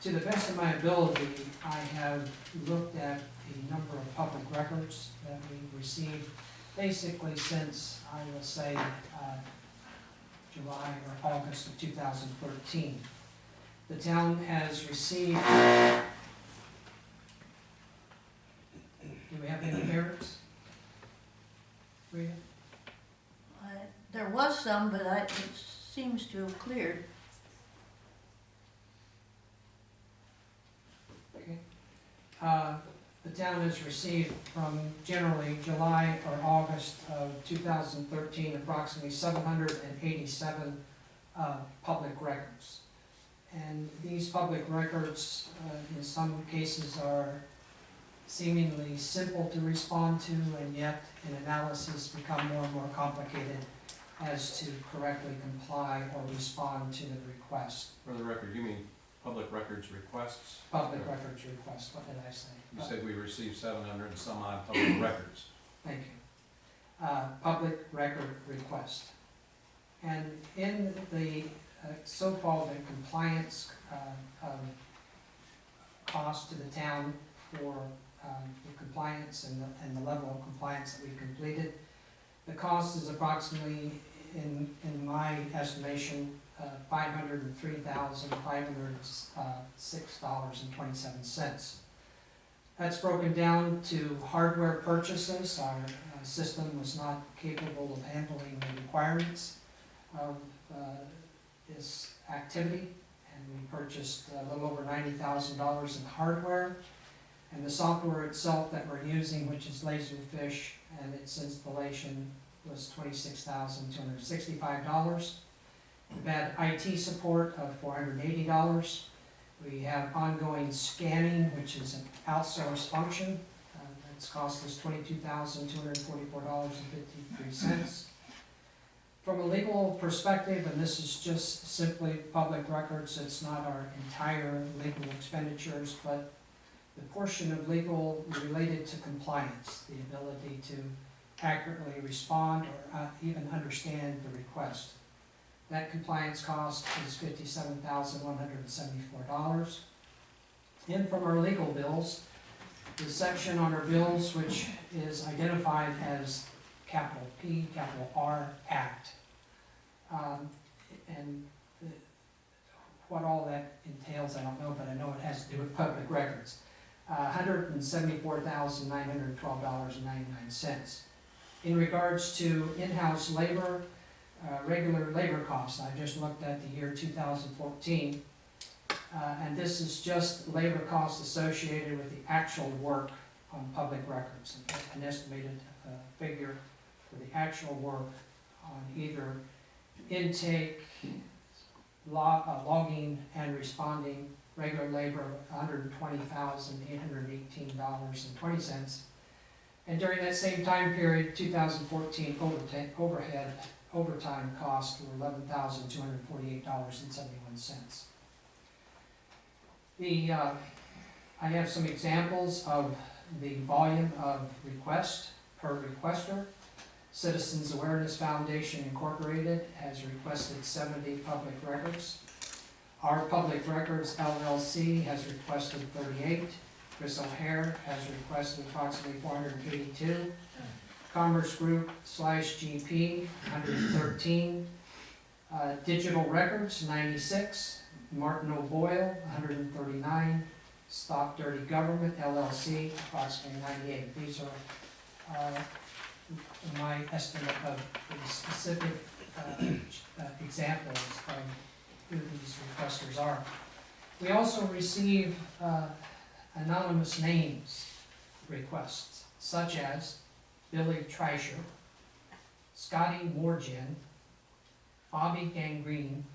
to the best of my ability, I have looked at the number of public records that we've received basically since, I will say, July or August of 2013. The town has received, do we have any interference? Rita? There was some, but it seems to have cleared. Okay. The town has received from generally July or August of 2013 approximately 787 public records. And these public records in some cases are seemingly simple to respond to, and yet in analysis become more and more complicated as to correctly comply or respond to the request. For the record, you mean public records requests? Public records request, what did I say? You said we received 700 and some odd public records. Thank you. Public record request. And in the so-called compliance cost to the town for the compliance and the level of compliance that we completed, the cost is approximately, in my estimation, $503,506.27. That's broken down to hardware purchases. Our system was not capable of handling the requirements of this activity, and we purchased a little over $90,000 in hardware. And the software itself that we're using, which is Laserfish, and its installation was $26,265. We've had IT support of $480. We have ongoing scanning, which is an outsourced function. That's cost us $22,244.53. From a legal perspective, and this is just simply public records, it's not our entire legal expenditures, but the portion of legal related to compliance, the ability to accurately respond or even understand the request. That compliance cost is $57,174. And from our legal bills, the section on our bills which is identified as capital P, capital R, Act. What all that entails, I don't know, but I know it has to do with public records. $174,912.99. In regards to in-house labor, regular labor costs, I just looked at the year 2014, and this is just labor costs associated with the actual work on public records, an estimated figure for the actual work on either intake, logging, and responding. Regular labor of $120,818.20. And during that same time period, 2014, overtime costs were $11,248.71. I have some examples of the volume of request per requester. Citizens Awareness Foundation Incorporated has requested 70 public records. Our Public Records LLC has requested 38. Chris O'Hare has requested approximately 482. Commerce Group /GP, 113. Digital Records, 96. Martin O'Boyle, 139. Stop Dirty Government LLC, approximately 98. These are my estimate of the specific examples of who these requesters are. We also receive anonymous names requests, such as Billy Treischer, Scotty Morgan, Bobby Gangrene,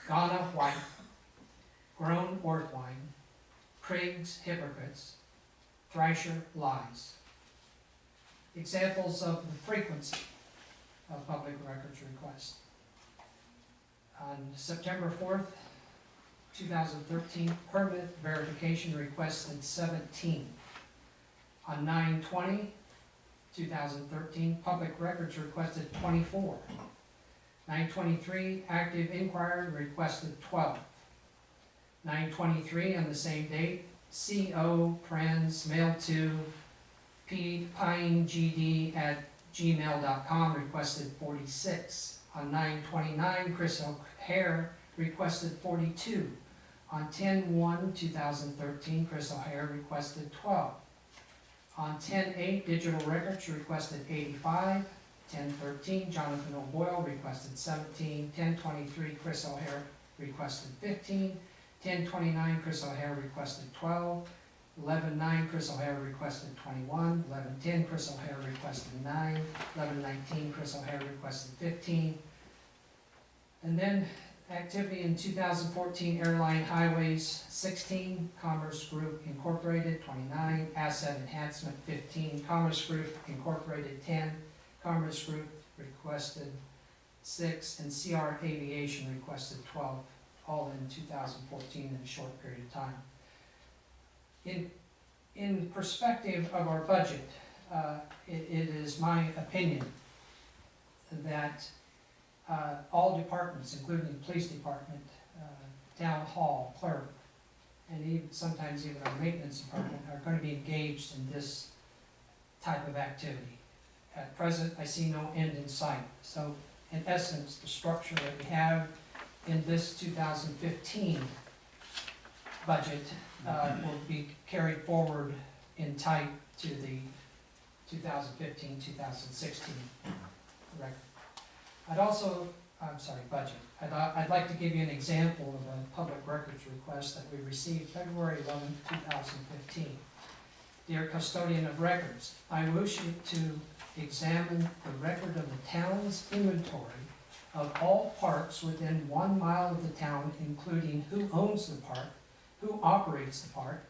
Ghana White, Grown Orthwine, Prigs Hypocrites, Thrasher Lies. Examples of the frequency of public records requests. On September 4th, 2013, permit verification requested 17. On 9/20/2013, public records requested 24. 9/23, active inquiry requested 12. 9/23, on the same date, CO Prenz mail to pinegd@gmail.com requested 46. On 9/29, Chris O'Hare requested 42. On 10/1/2013, Chris O'Hare requested 12. On 10/8, Digital Records requested 85. 10/13, Jonathan O'Boyle requested 17. 10/23, Chris O'Hare requested 15. 10/29, Chris O'Hare requested 12. 11/9, Chris O'Hare requested 21. 11/10, Chris O'Hare requested 9. 11/19, Chris O'Hare requested 15. And then activity in 2014, Airline Highways 16, Commerce Group Incorporated 29, Asset Enhancement 15, Commerce Group Incorporated 10, Commerce Group requested 6, and CR Aviation requested 12, all in 2014 in a short period of time. In perspective of our budget, it is my opinion that all departments, including the police department, town hall, clerk, and even sometimes even our maintenance department, are going to be engaged in this type of activity. At present, I see no end in sight. So, in essence, the structure that we have in this 2015 budget will be carried forward in type to the 2015-2016 record. Budget. I'd like to give you an example of a public records request that we received February 11, 2015. Dear Custodian of Records, I wish you to examine the record of the town's inventory of all parks within 1 mile of the town, including who owns the park, who operates the park,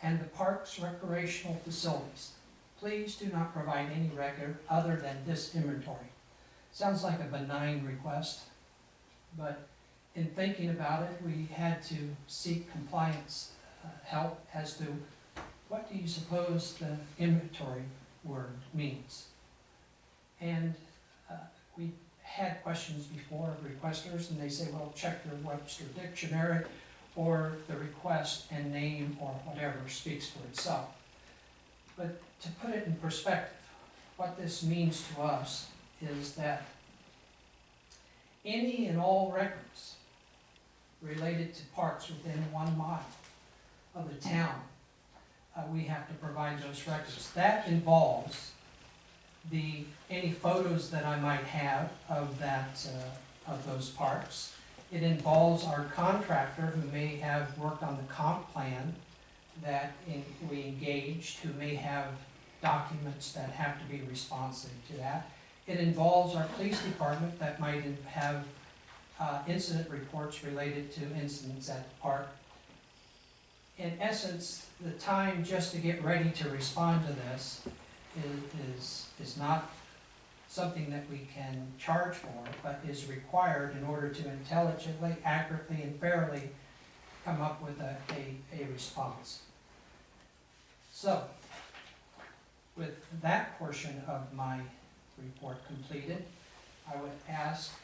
and the park's recreational facilities. Please do not provide any record other than this inventory. Sounds like a benign request, but in thinking about it, we had to seek compliance help as to what do you suppose the inventory word means. And we had questions before of requesters, and they say, well, check your Webster dictionary, or the request and name or whatever speaks for itself. But to put it in perspective, what this means to us is that any and all records related to parks within 1 mile of the town, we have to provide those records. That involves any photos that I might have of of those parks. It involves our contractor who may have worked on the comp plan that we engaged, who may have documents that have to be responsive to that. It involves our police department that might have incident reports related to incidents at the park. In essence, the time just to get ready to respond to this is not something that we can charge for, but is required in order to intelligently, accurately, and fairly come up with a response. So, with that portion of my report completed, I would ask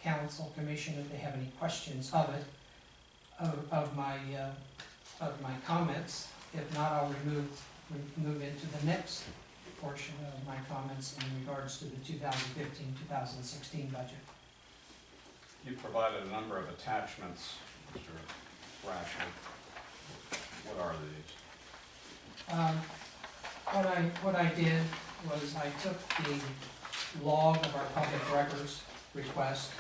council, commission, if they have any questions of it, of my comments. If not, I'll move into the next portion of my comments in regards to the 2015-2016 budget. You provided a number of attachments, Mr. Thrasher. What are these? What I did was I took the log of our public records request,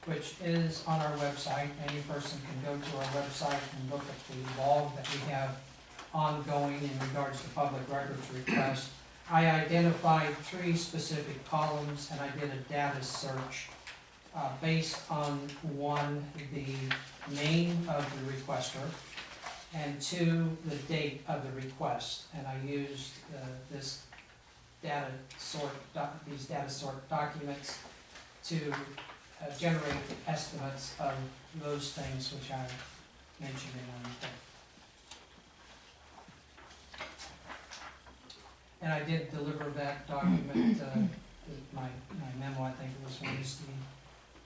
which is on our website. Any person can go to our website and look at the log that we have ongoing in regards to public records request. I identified 3 specific columns, and I did a data search based on one, the name of the requester, and two, the date of the request. And I used these data sort documents to generate estimates of those things which I mentioned in my report. And I did deliver that document, my memo, I think it was Wednesday,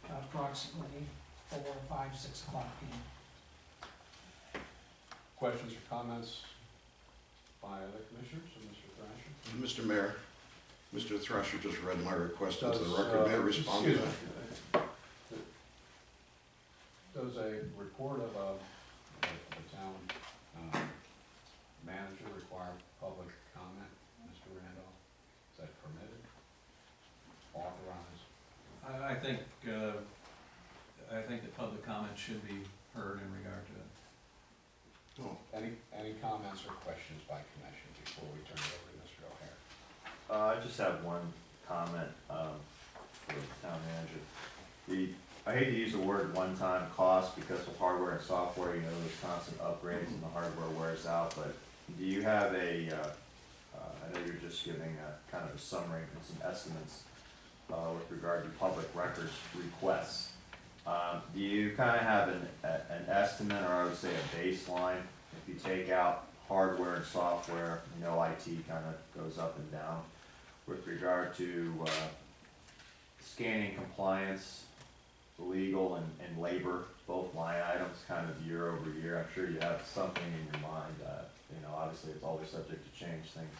approximately 4, 5, 6 o'clock p.m. Questions or comments by other commissioners, or Mr. Thrasher? Mr. Mayor, Mr. Thrasher just read my request into the Does, record. May I respond to excuse that? me. Does a report of a town manager require public comment, Mr. Randolph? Is that permitted? Authorized? I think that public comment should be heard in regard to it. Oh, Any comments or questions by commission before we turn it over to Mr. O'Hare? I just have one comment for the town manager. I hate to use the word one-time cost because of hardware and software, there's constant upgrades and the hardware wears out, but do you have I know you're just giving a kind of a summary and some estimates with regard to public records requests. Do you kind of have an estimate, or I would say a baseline, if you take out hardware and software, IT kind of goes up and down, with regard to scanning compliance, legal and labor, both line items, kind of year over year? I'm sure you have something in your mind. Obviously it's always subject to change, things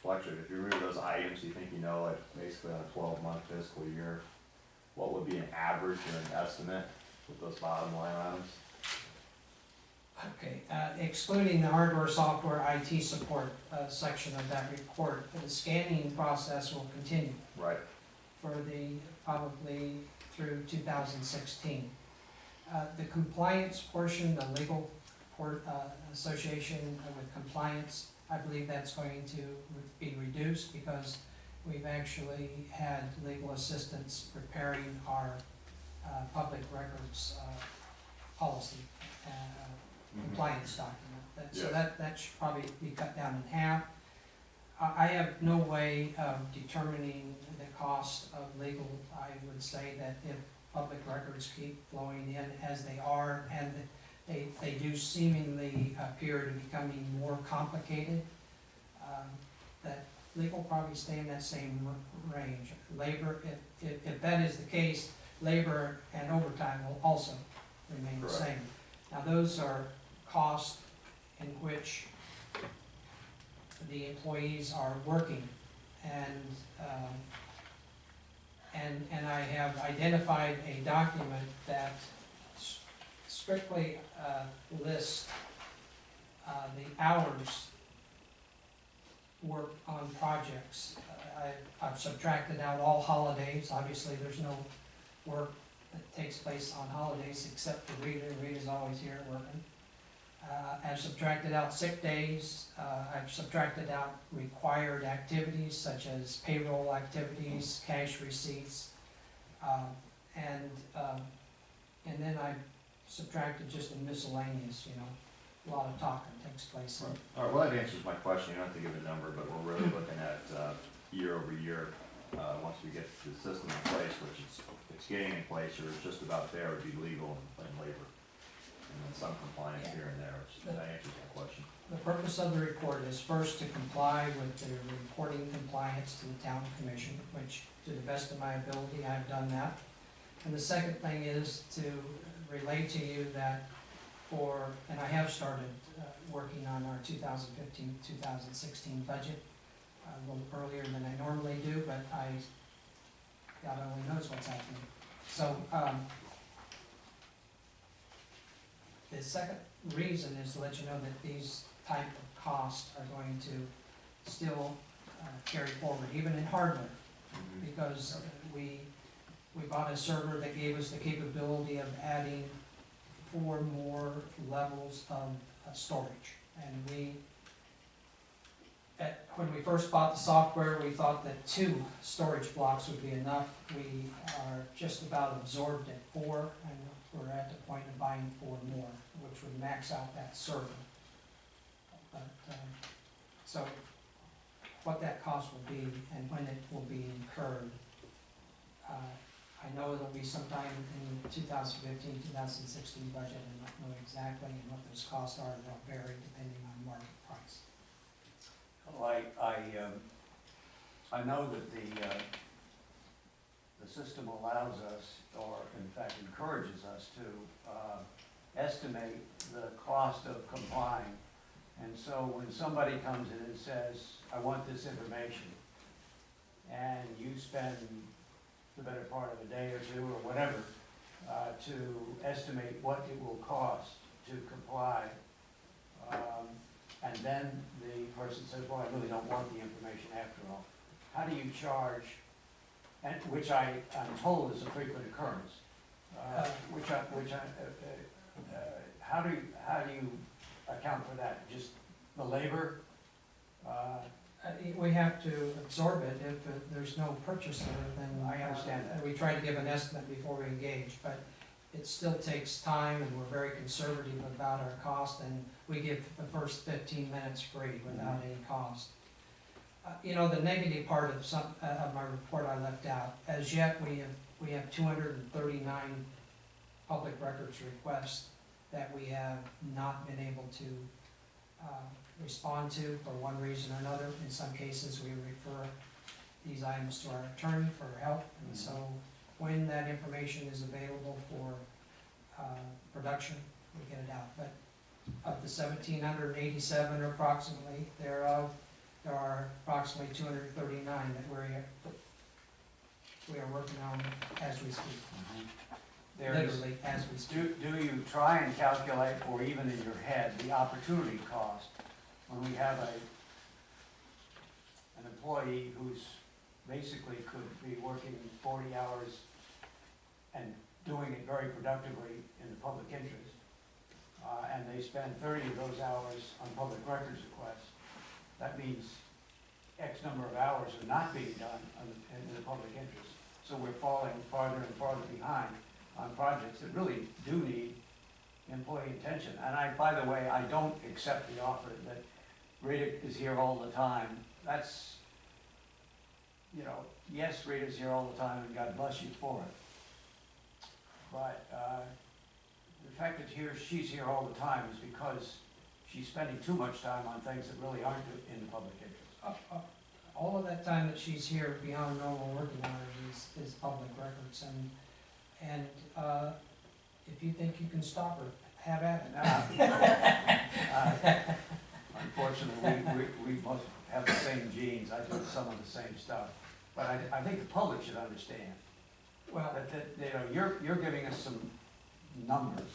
fluctuate. If you remove those items, you think like basically on a 12-month fiscal year, what would be an average or an estimate with those bottom line items? Okay, excluding the hardware, software, IT support section of that report, the scanning process will continue Right. for probably through 2016. The compliance portion, the legal association with compliance, I believe that's going to be reduced because we've actually had legal assistance preparing our public records policy compliance document. So that should probably be cut down in half. I have no way of determining the cost of legal. I would say that if public records keep flowing in as they are, and they do seemingly appear to be becoming more complicated, that legal probably stay in that same range. Labor, if that is the case, labor and overtime will also remain the same. Now those are costs in which the employees are working, and I have identified a document that strictly lists the hours worked on projects. I've subtracted out all holidays. Obviously there's no work that takes place on holidays except for Rita. Rita's always here working. I've subtracted out sick days. I've subtracted out required activities such as payroll activities, cash receipts, and then I subtracted just a miscellaneous, a lot of talking takes place. All right, well, that answers my question. You don't have to give a number, but we're really looking at year over year. Once we get the system in place, which it's getting in place, or it's just about there, would be legal and labor. And then some compliance here and there, that answers my question. The purpose of the report is first to comply with the reporting compliance to the town commission, which to the best of my ability, I've done that. And the second thing is to relate to you that and I have started working on our 2015-2016 budget a little earlier than I normally do, but God only knows what's happening. So the second reason is to let you know that these type of costs are going to still carry forward, even in hardware, because we bought a server that gave us the capability of adding 4 more levels of storage, and when we first bought the software, we thought that 2 storage blocks would be enough. We are just about absorbed at 4, and we're at the point of buying 4 more, which would max out that server. But, so what that cost will be and when it will be incurred, I know it'll be sometime in 2015, 2016 budget, and not know exactly, and what those costs are, they'll vary depending on market price. Well, I know that the system allows us, or in fact encourages us to estimate the cost of complying. And so when somebody comes in and says, I want this information, and you spend the better part of a day or 2 or whatever to estimate what it will cost to comply, and then the person says, well, I really don't want the information after all. How do you charge, and which I'm told is a frequent occurrence, how do you account for that? Just the labor? We have to absorb it. If there's no purchaser, then I understand that. we try to give an estimate before we engage, but it still takes time, and we're very conservative about our cost, and we give the first 15 minutes free without any cost. You know, the negative part of of my report I left out, as yet we have 239 public records requests that we have not been able to respond to for one reason or another. In some cases, we refer these items to our attorney for help, and so when that information is available for production, we get it out. But of the 1,787 approximately, there are approximately 239 that we are working on as we speak. Literally as we speak. Do you try and calculate, or even in your head, the opportunity cost when we have an employee who's basically could be working 40 hours and doing it very productively in the public interest, and they spend 30 of those hours on public records requests? That means X number of hours are not being done in the public interest. So we're falling farther and farther behind on projects that really do need employee attention. And by the way, I don't accept the offer that Rita is here all the time. That's, you know, yes, Rita's here all the time, and God bless you for it. But the fact that she's here all the time is because she's spending too much time on things that really aren't in the public interest. All of that time that she's here beyond normal working hours is public records, and if you think you can stop her, have at it. Unfortunately, we both have the same genes. I do some of the same stuff, but I think the public should understand. Well, that you know, you're giving us some numbers,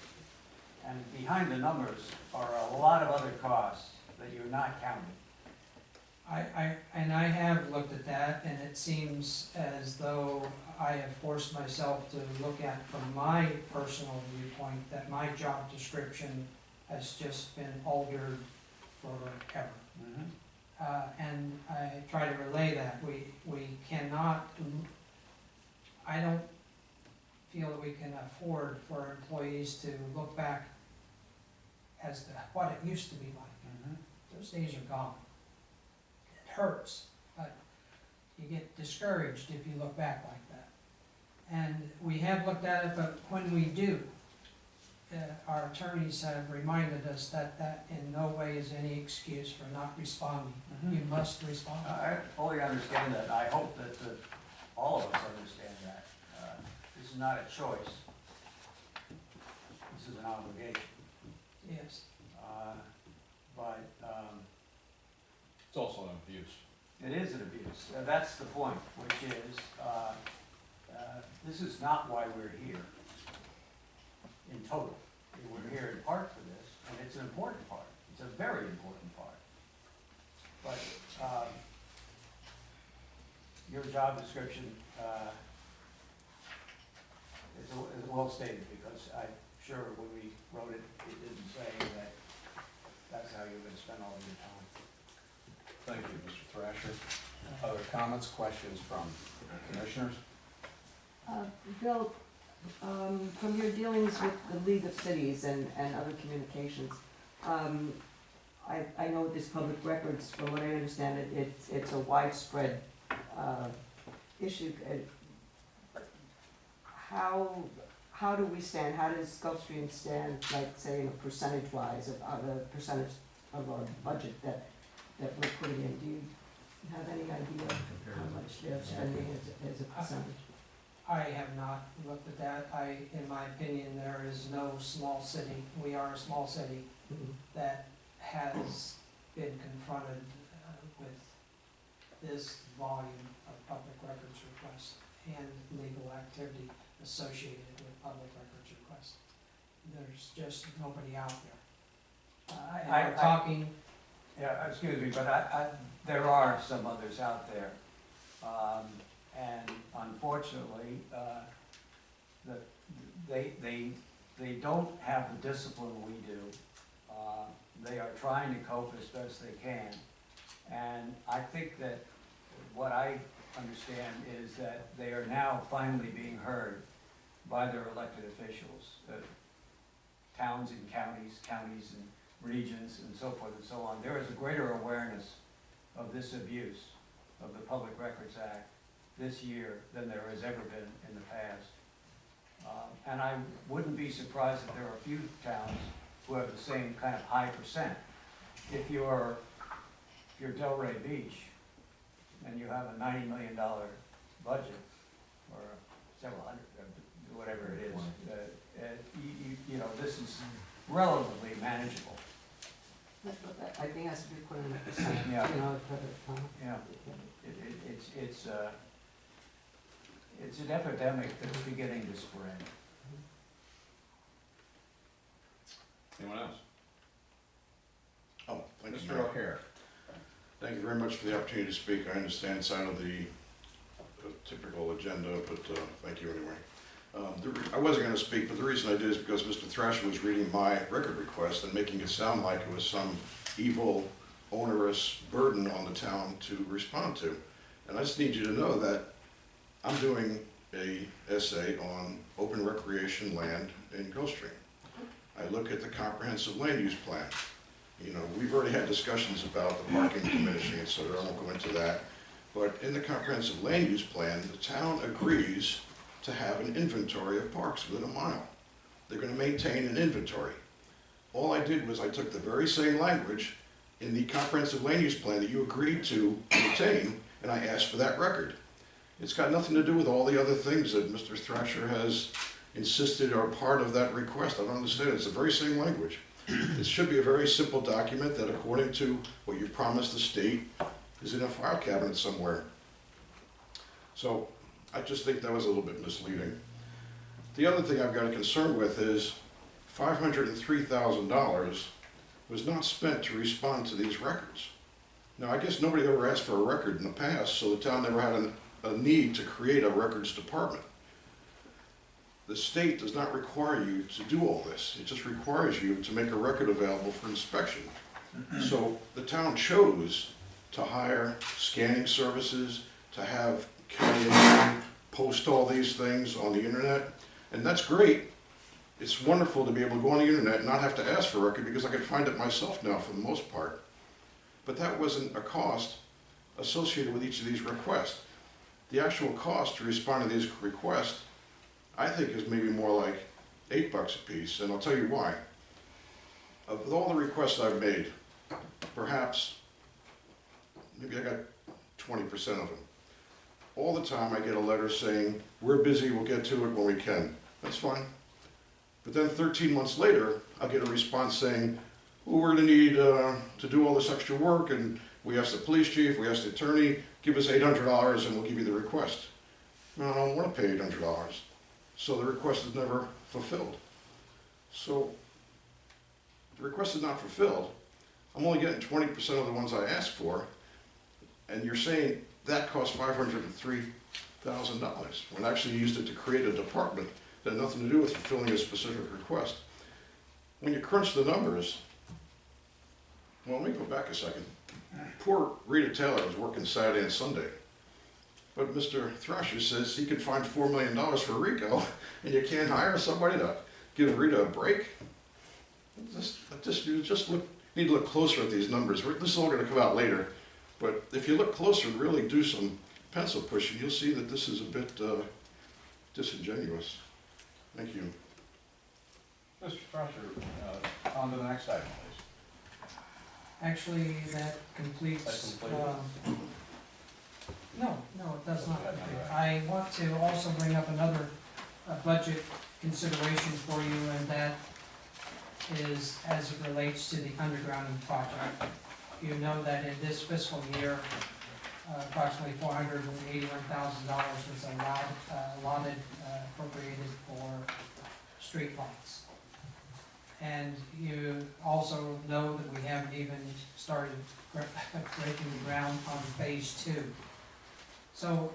and behind the numbers are a lot of other costs that you're not counting. And I have looked at that, and it seems as though I have forced myself to look at, from my personal viewpoint, that my job description has just been altered forever. And I try to relay that. We cannot, I don't feel that we can afford for our employees to look back as to what it used to be like. Those days are gone. Hurts, but you get discouraged if you look back like that. And we have looked at it, but when we do, our attorneys have reminded us that that in no way is any excuse for not responding. You must respond. I fully understand that. I hope that all of us understand that. This is not a choice. This is an obligation. Yes. It's also an abuse. It is an abuse. That's the point, which is, this is not why we're here in total. We're here in part for this, and it's an important part. It's a very important part. But your job description is well stated, because I'm sure when we wrote it, it didn't say that that's how you're going to spend all of your time. Thank you, Mr. Thrasher. Other comments, questions from commissioners? Bill, from your dealings with the League of Cities and other communications, I know with this public records, from what I understand, it's a widespread issue. How do we stand, how does Gulfstream stand, like, say, in a percentage-wise, of the percentage of our budget that we're putting in? Do you have any idea how much they're spending as a percentage? I have not looked at that. In my opinion, there is no small city, we are a small city, that has been confronted with this volume of public records requests and legal activity associated with public records requests. There's just nobody out there. And we're talking. Yeah, excuse me, but there are some others out there. And unfortunately, they don't have the discipline we do. They are trying to cope as best they can. And I think that what I understand is that they are now finally being heard by their elected officials, towns and counties and regions and so forth and so on. There is a greater awareness of this abuse of the Public Records Act this year than there has ever been in the past. And I wouldn't be surprised if there are a few towns who have the same kind of high percent. If you're Delray Beach and you have a $90 million budget, or several hundred, whatever it is, you know, this is relatively manageable. I think it has to be put in a percent, Yeah. you know, Yeah, it's an epidemic that's beginning to spread. Anyone else? Oh, thank you, Mr. Mayor. O'Hare. Thank you very much for the opportunity to speak. I understand it's out of the typical agenda, but thank you anyway. I wasn't going to speak, but the reason I did is because Mr. Thrasher was reading my record request and making it sound like it was some evil, onerous burden on the town to respond to. And I just need you to know that I'm doing an essay on open recreation land in Gulfstream. I look at the comprehensive land use plan. You know, we've already had discussions about the parking diminishing, et cetera. I won't go into that. But in the comprehensive land use plan, the town agrees to have an inventory of parks within a mile. They're going to maintain an inventory. All I did was I took the very same language in the comprehensive land use plan that you agreed to maintain, and I asked for that record. It's got nothing to do with all the other things that Mr. Thrasher has insisted are part of that request. I don't understand. It's the very same language. It should be a very simple document that, according to what you promised the state, is in a file cabinet somewhere. So I just think that was a little bit misleading. The other thing I've got a concern with is $503,000 was not spent to respond to these records. Now, I guess nobody ever asked for a record in the past, so the town never had a need to create a records department. The state does not require you to do all this. It just requires you to make a record available for inspection. So the town chose to hire scanning services, to have county post all these things on the internet, and that's great. It's wonderful to be able to go on the internet and not have to ask for a record because I can find it myself now for the most part. But that wasn't a cost associated with each of these requests. The actual cost to respond to these requests, I think, is maybe more like $8 a piece, and I'll tell you why. Of all the requests I've made, perhaps, maybe I got 20% of them. All the time I get a letter saying, we're busy, we'll get to it when we can. That's fine. But then 13 months later, I'll get a response saying, well, we're going to need to do all this extra work, and we asked the police chief, we asked the attorney, give us $800 and we'll give you the request. No, I don't want to pay $800. So the request is never fulfilled. So the request is not fulfilled. I'm only getting 20% of the ones I asked for, and you're saying that cost $503,000 when actually you used it to create a department that had nothing to do with fulfilling a specific request. When you crunch the numbers, well, let me go back a second. Poor Rita Taylor was working Saturday and Sunday. But Mr. Thrasher says he could find $4 million for RICO, and you can't hire somebody to give Rita a break? You just need to look closer at these numbers. This is all gonna come out later. But if you look closer and really do some pencil pushing, you'll see that this is a bit disingenuous. Thank you. Mr. Thrasher, on to the next item, please. Actually, that completes. That completed? No, it does not. I want to also bring up another budget consideration for you, and that is as it relates to the undergrounding project. You know that in this fiscal year, approximately $481,000 was allotted, appropriated for streetlights. And you also know that we haven't even started breaking the ground on phase 2. So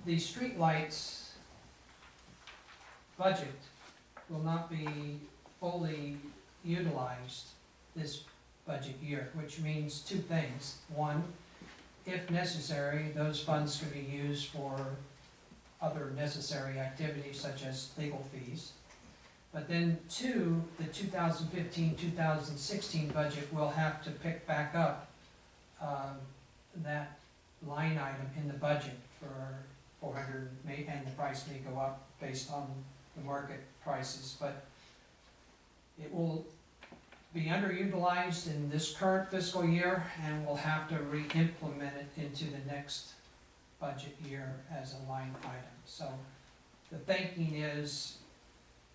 the streetlights budget will not be fully utilized this budget year, which means two things. One, if necessary, those funds can be used for other necessary activities such as legal fees. But then two, the 2015-2016 budget will have to pick back up that line item in the budget for 400, and the price may go up based on the market prices, but it will be underutilized in this current fiscal year, and we'll have to re-implement it into the next budget year as a line item. So the thinking is,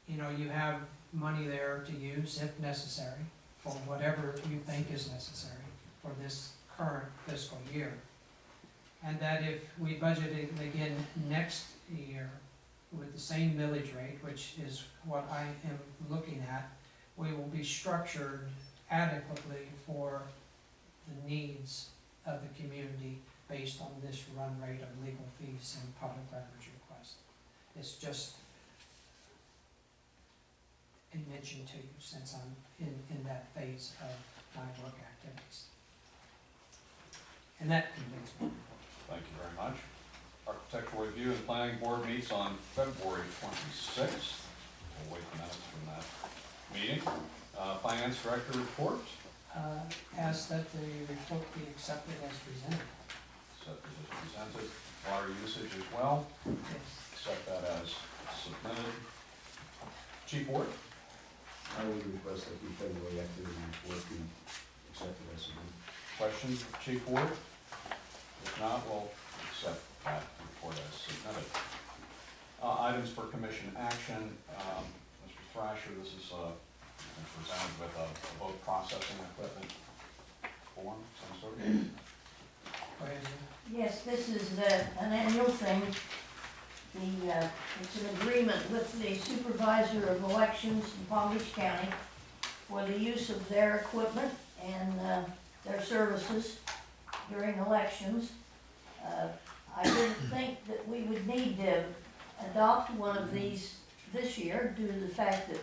you know, you have money there to use if necessary for whatever you think is necessary for this current fiscal year. And that if we budget it again next year with the same millage rate, which is what I am looking at, we will be structured adequately for the needs of the community based on this run rate of legal fees and public records request. It's just a mention to you since I'm in that phase of my work activities. And that completes me. Thank you very much. Architectural Review and Planning Board meets on February 26th. We'll wait the minutes from that meeting. Finance Director report. Ask that the report be accepted as presented. Accepted as presented. Water usage as well. Yes. Accept that as submitted. Chief Ward. I would request that the February activity report be accepted as submitted. Questions, Chief Ward? If not, we'll accept that report as submitted. Items for commission action. Mr. Thrasher, this is presented with a vote processing equipment form, some sort. Yes, this is an annual thing. It's an agreement with the supervisor of elections in Palm Beach County for the use of their equipment and their services during elections. I didn't think that we would need to adopt one of these this year due to the fact that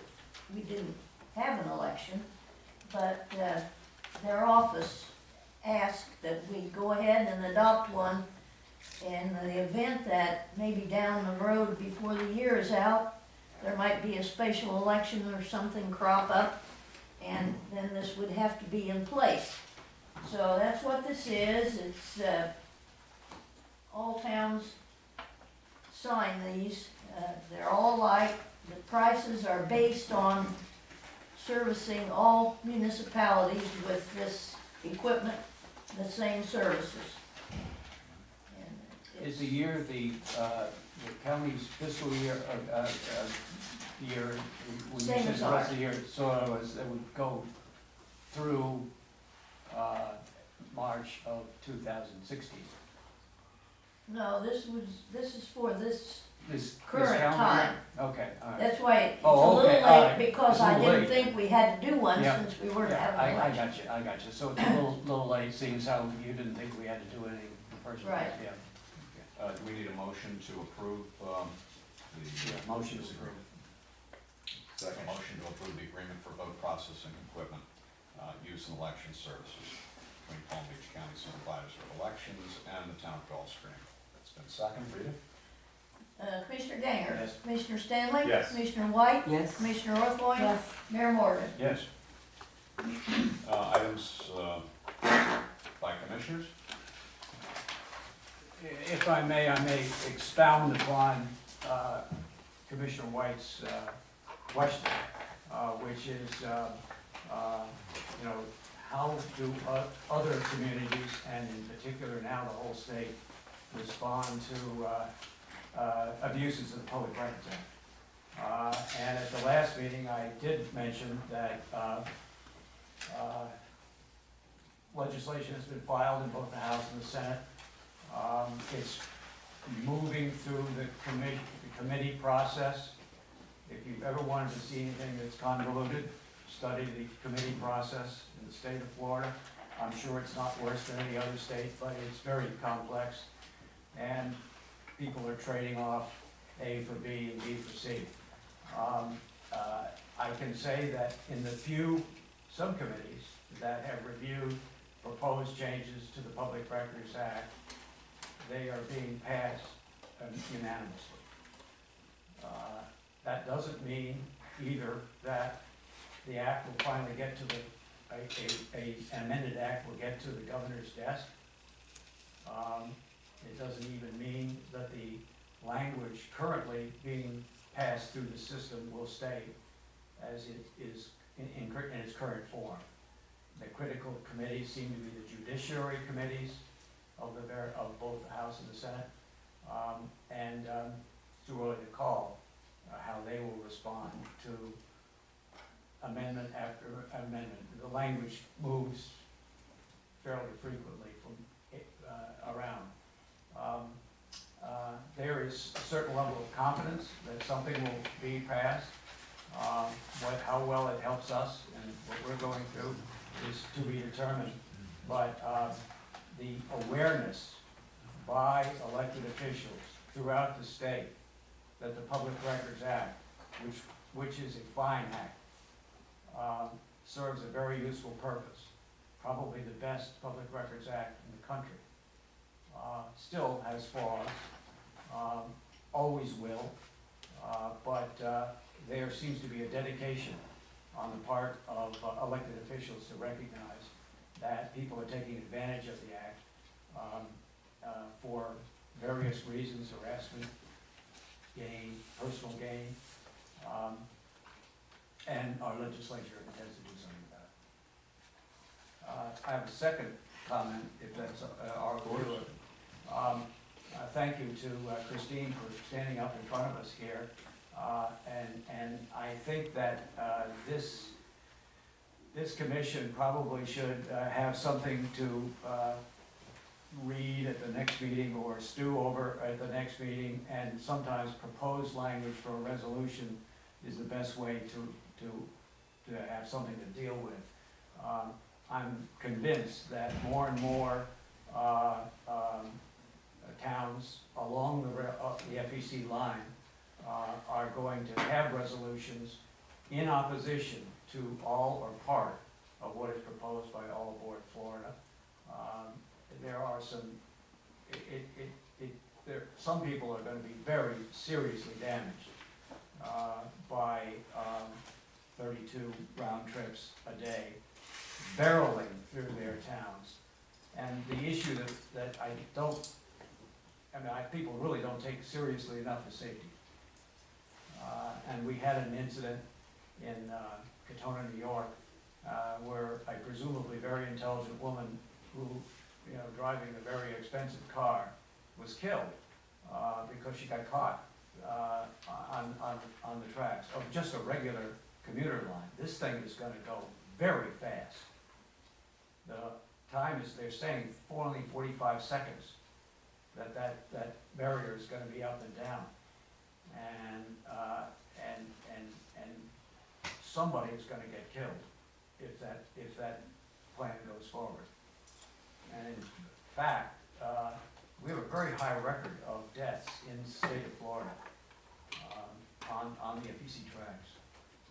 we didn't have an election, but their office asked that we go ahead and adopt one in the event that maybe down the road before the year is out, there might be a special election or something crop up, and then this would have to be in place. So that's what this is. It's all towns sign these. They're all alike. The prices are based on servicing all municipalities with this equipment, the same services. And Is the year the county's fiscal year, when you Same said as the rest ours. of the year, so it would go through March of 2016? No, this is for this This current calendar time. year? Okay, all right. That's why it's a Oh, little okay, all right. late, because It's a I little didn't late. think we had to do one Yeah. since we weren't Yeah, having an I election. got you. So it's a little late, seeing as how you didn't think we had to do anything in the first place. Right. Yeah. Do we need a motion to approve Yeah, motion is approved. a motion to approve the agreement for vote processing equipment use in election services? between Palm Beach County Supervisor of Elections and the town of Gulfstream. It's been seconded. Read it. Commissioner Gainer. Yes. Commissioner Stanley. Yes. Commissioner White. Yes. Commissioner Orthwein. Yes. Mayor Morgan. Yes. Items by commissioners. If I may expound upon Commissioner White's question, which is, how do other communities, and in particular now the whole state, respond to abuses of the Public Records Act? And at the last meeting, I did mention that legislation has been filed in both the House and the Senate. It's moving through the committee process. If you've ever wanted to see anything that's convoluted, study the committee process in the state of Florida. I'm sure it's not worse than any other state, but it's very complex. And people are trading off A for B and B for C. I can say that in the few subcommittees that have reviewed proposed changes to the Public Records Act, they are being passed unanimously. That doesn't mean either that the act will finally get to an amended act will get to the governor's desk. It doesn't even mean that the language currently being passed through the system will stay as it is in its current form. The critical committees seem to be the judiciary committees of both the House and the Senate, and it's too early to call how they will respond to amendment after amendment. The language moves fairly frequently from around. There is a certain level of confidence that something will be passed. How well it helps us and what we're going through is to be determined. But the awareness by elected officials throughout the state that the Public Records Act, which is a fine act, serves a very useful purpose. Probably the best Public Records Act in the country. Still has flaws, always will, but there seems to be a dedication on the part of elected officials to recognize that people are taking advantage of the act for various reasons, harassment, gain, personal gain, and our legislature intends to do something about it. I have a second comment, if that's our order. Thank you to Christine for standing up in front of us here. And I think that this commission probably should have something to read at the next meeting or stew over at the next meeting, and sometimes proposed language for a resolution is the best way to have something to deal with. I'm convinced that more and more towns along the FEC line are going to have resolutions in opposition to all or part of what is proposed by All Aboard Florida. There are some people are going to be very seriously damaged by 32 round trips a day, barreling through their towns. And the issue that people really don't take seriously enough is safety. And we had an incident in Katona, New York, where a presumably very intelligent woman who, driving a very expensive car, was killed because she got caught on the tracks of just a regular commuter line. This thing is going to go very fast. The time is, they're saying, only 45 seconds that barrier is going to be up and down. And somebody is going to get killed if that plan goes forward. And in fact, we have a very high record of deaths in the state of Florida on the FEC tracks.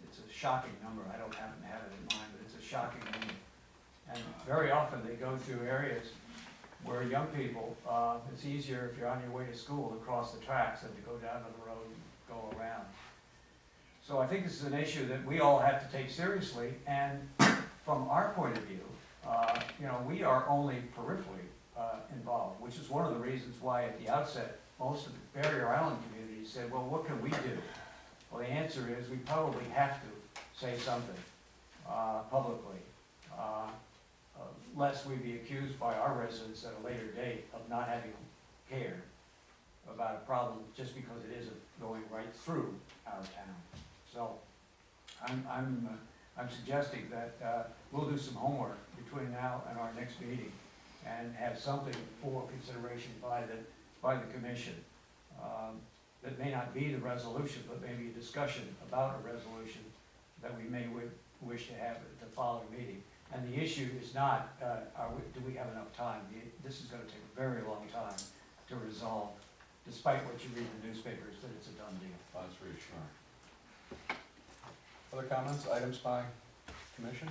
It's a shocking number. I don't happen to have it in mind, but it's a shocking number. And very often they go through areas where young people, it's easier if you're on your way to school to cross the tracks than to go down to the road and go around. So I think this is an issue that we all have to take seriously, and from our point of view, you know, we are only peripherally involved, which is one of the reasons why at the outset, most of the Barrier Island community said, well, what can we do? Well, the answer is we probably have to say something publicly, lest we be accused by our residents at a later date of not having cared about a problem just because it isn't going right through our town. So I'm suggesting that we'll do some homework between now and our next meeting and have something for consideration by the commission. That may not be the resolution, but maybe a discussion about a resolution that we may wish to have at the following meeting. And the issue is not, do we have enough time? This is gonna take a very long time to resolve, despite what you read in the newspapers, that it's a done deal. That's reassuring. Other comments, items by commission?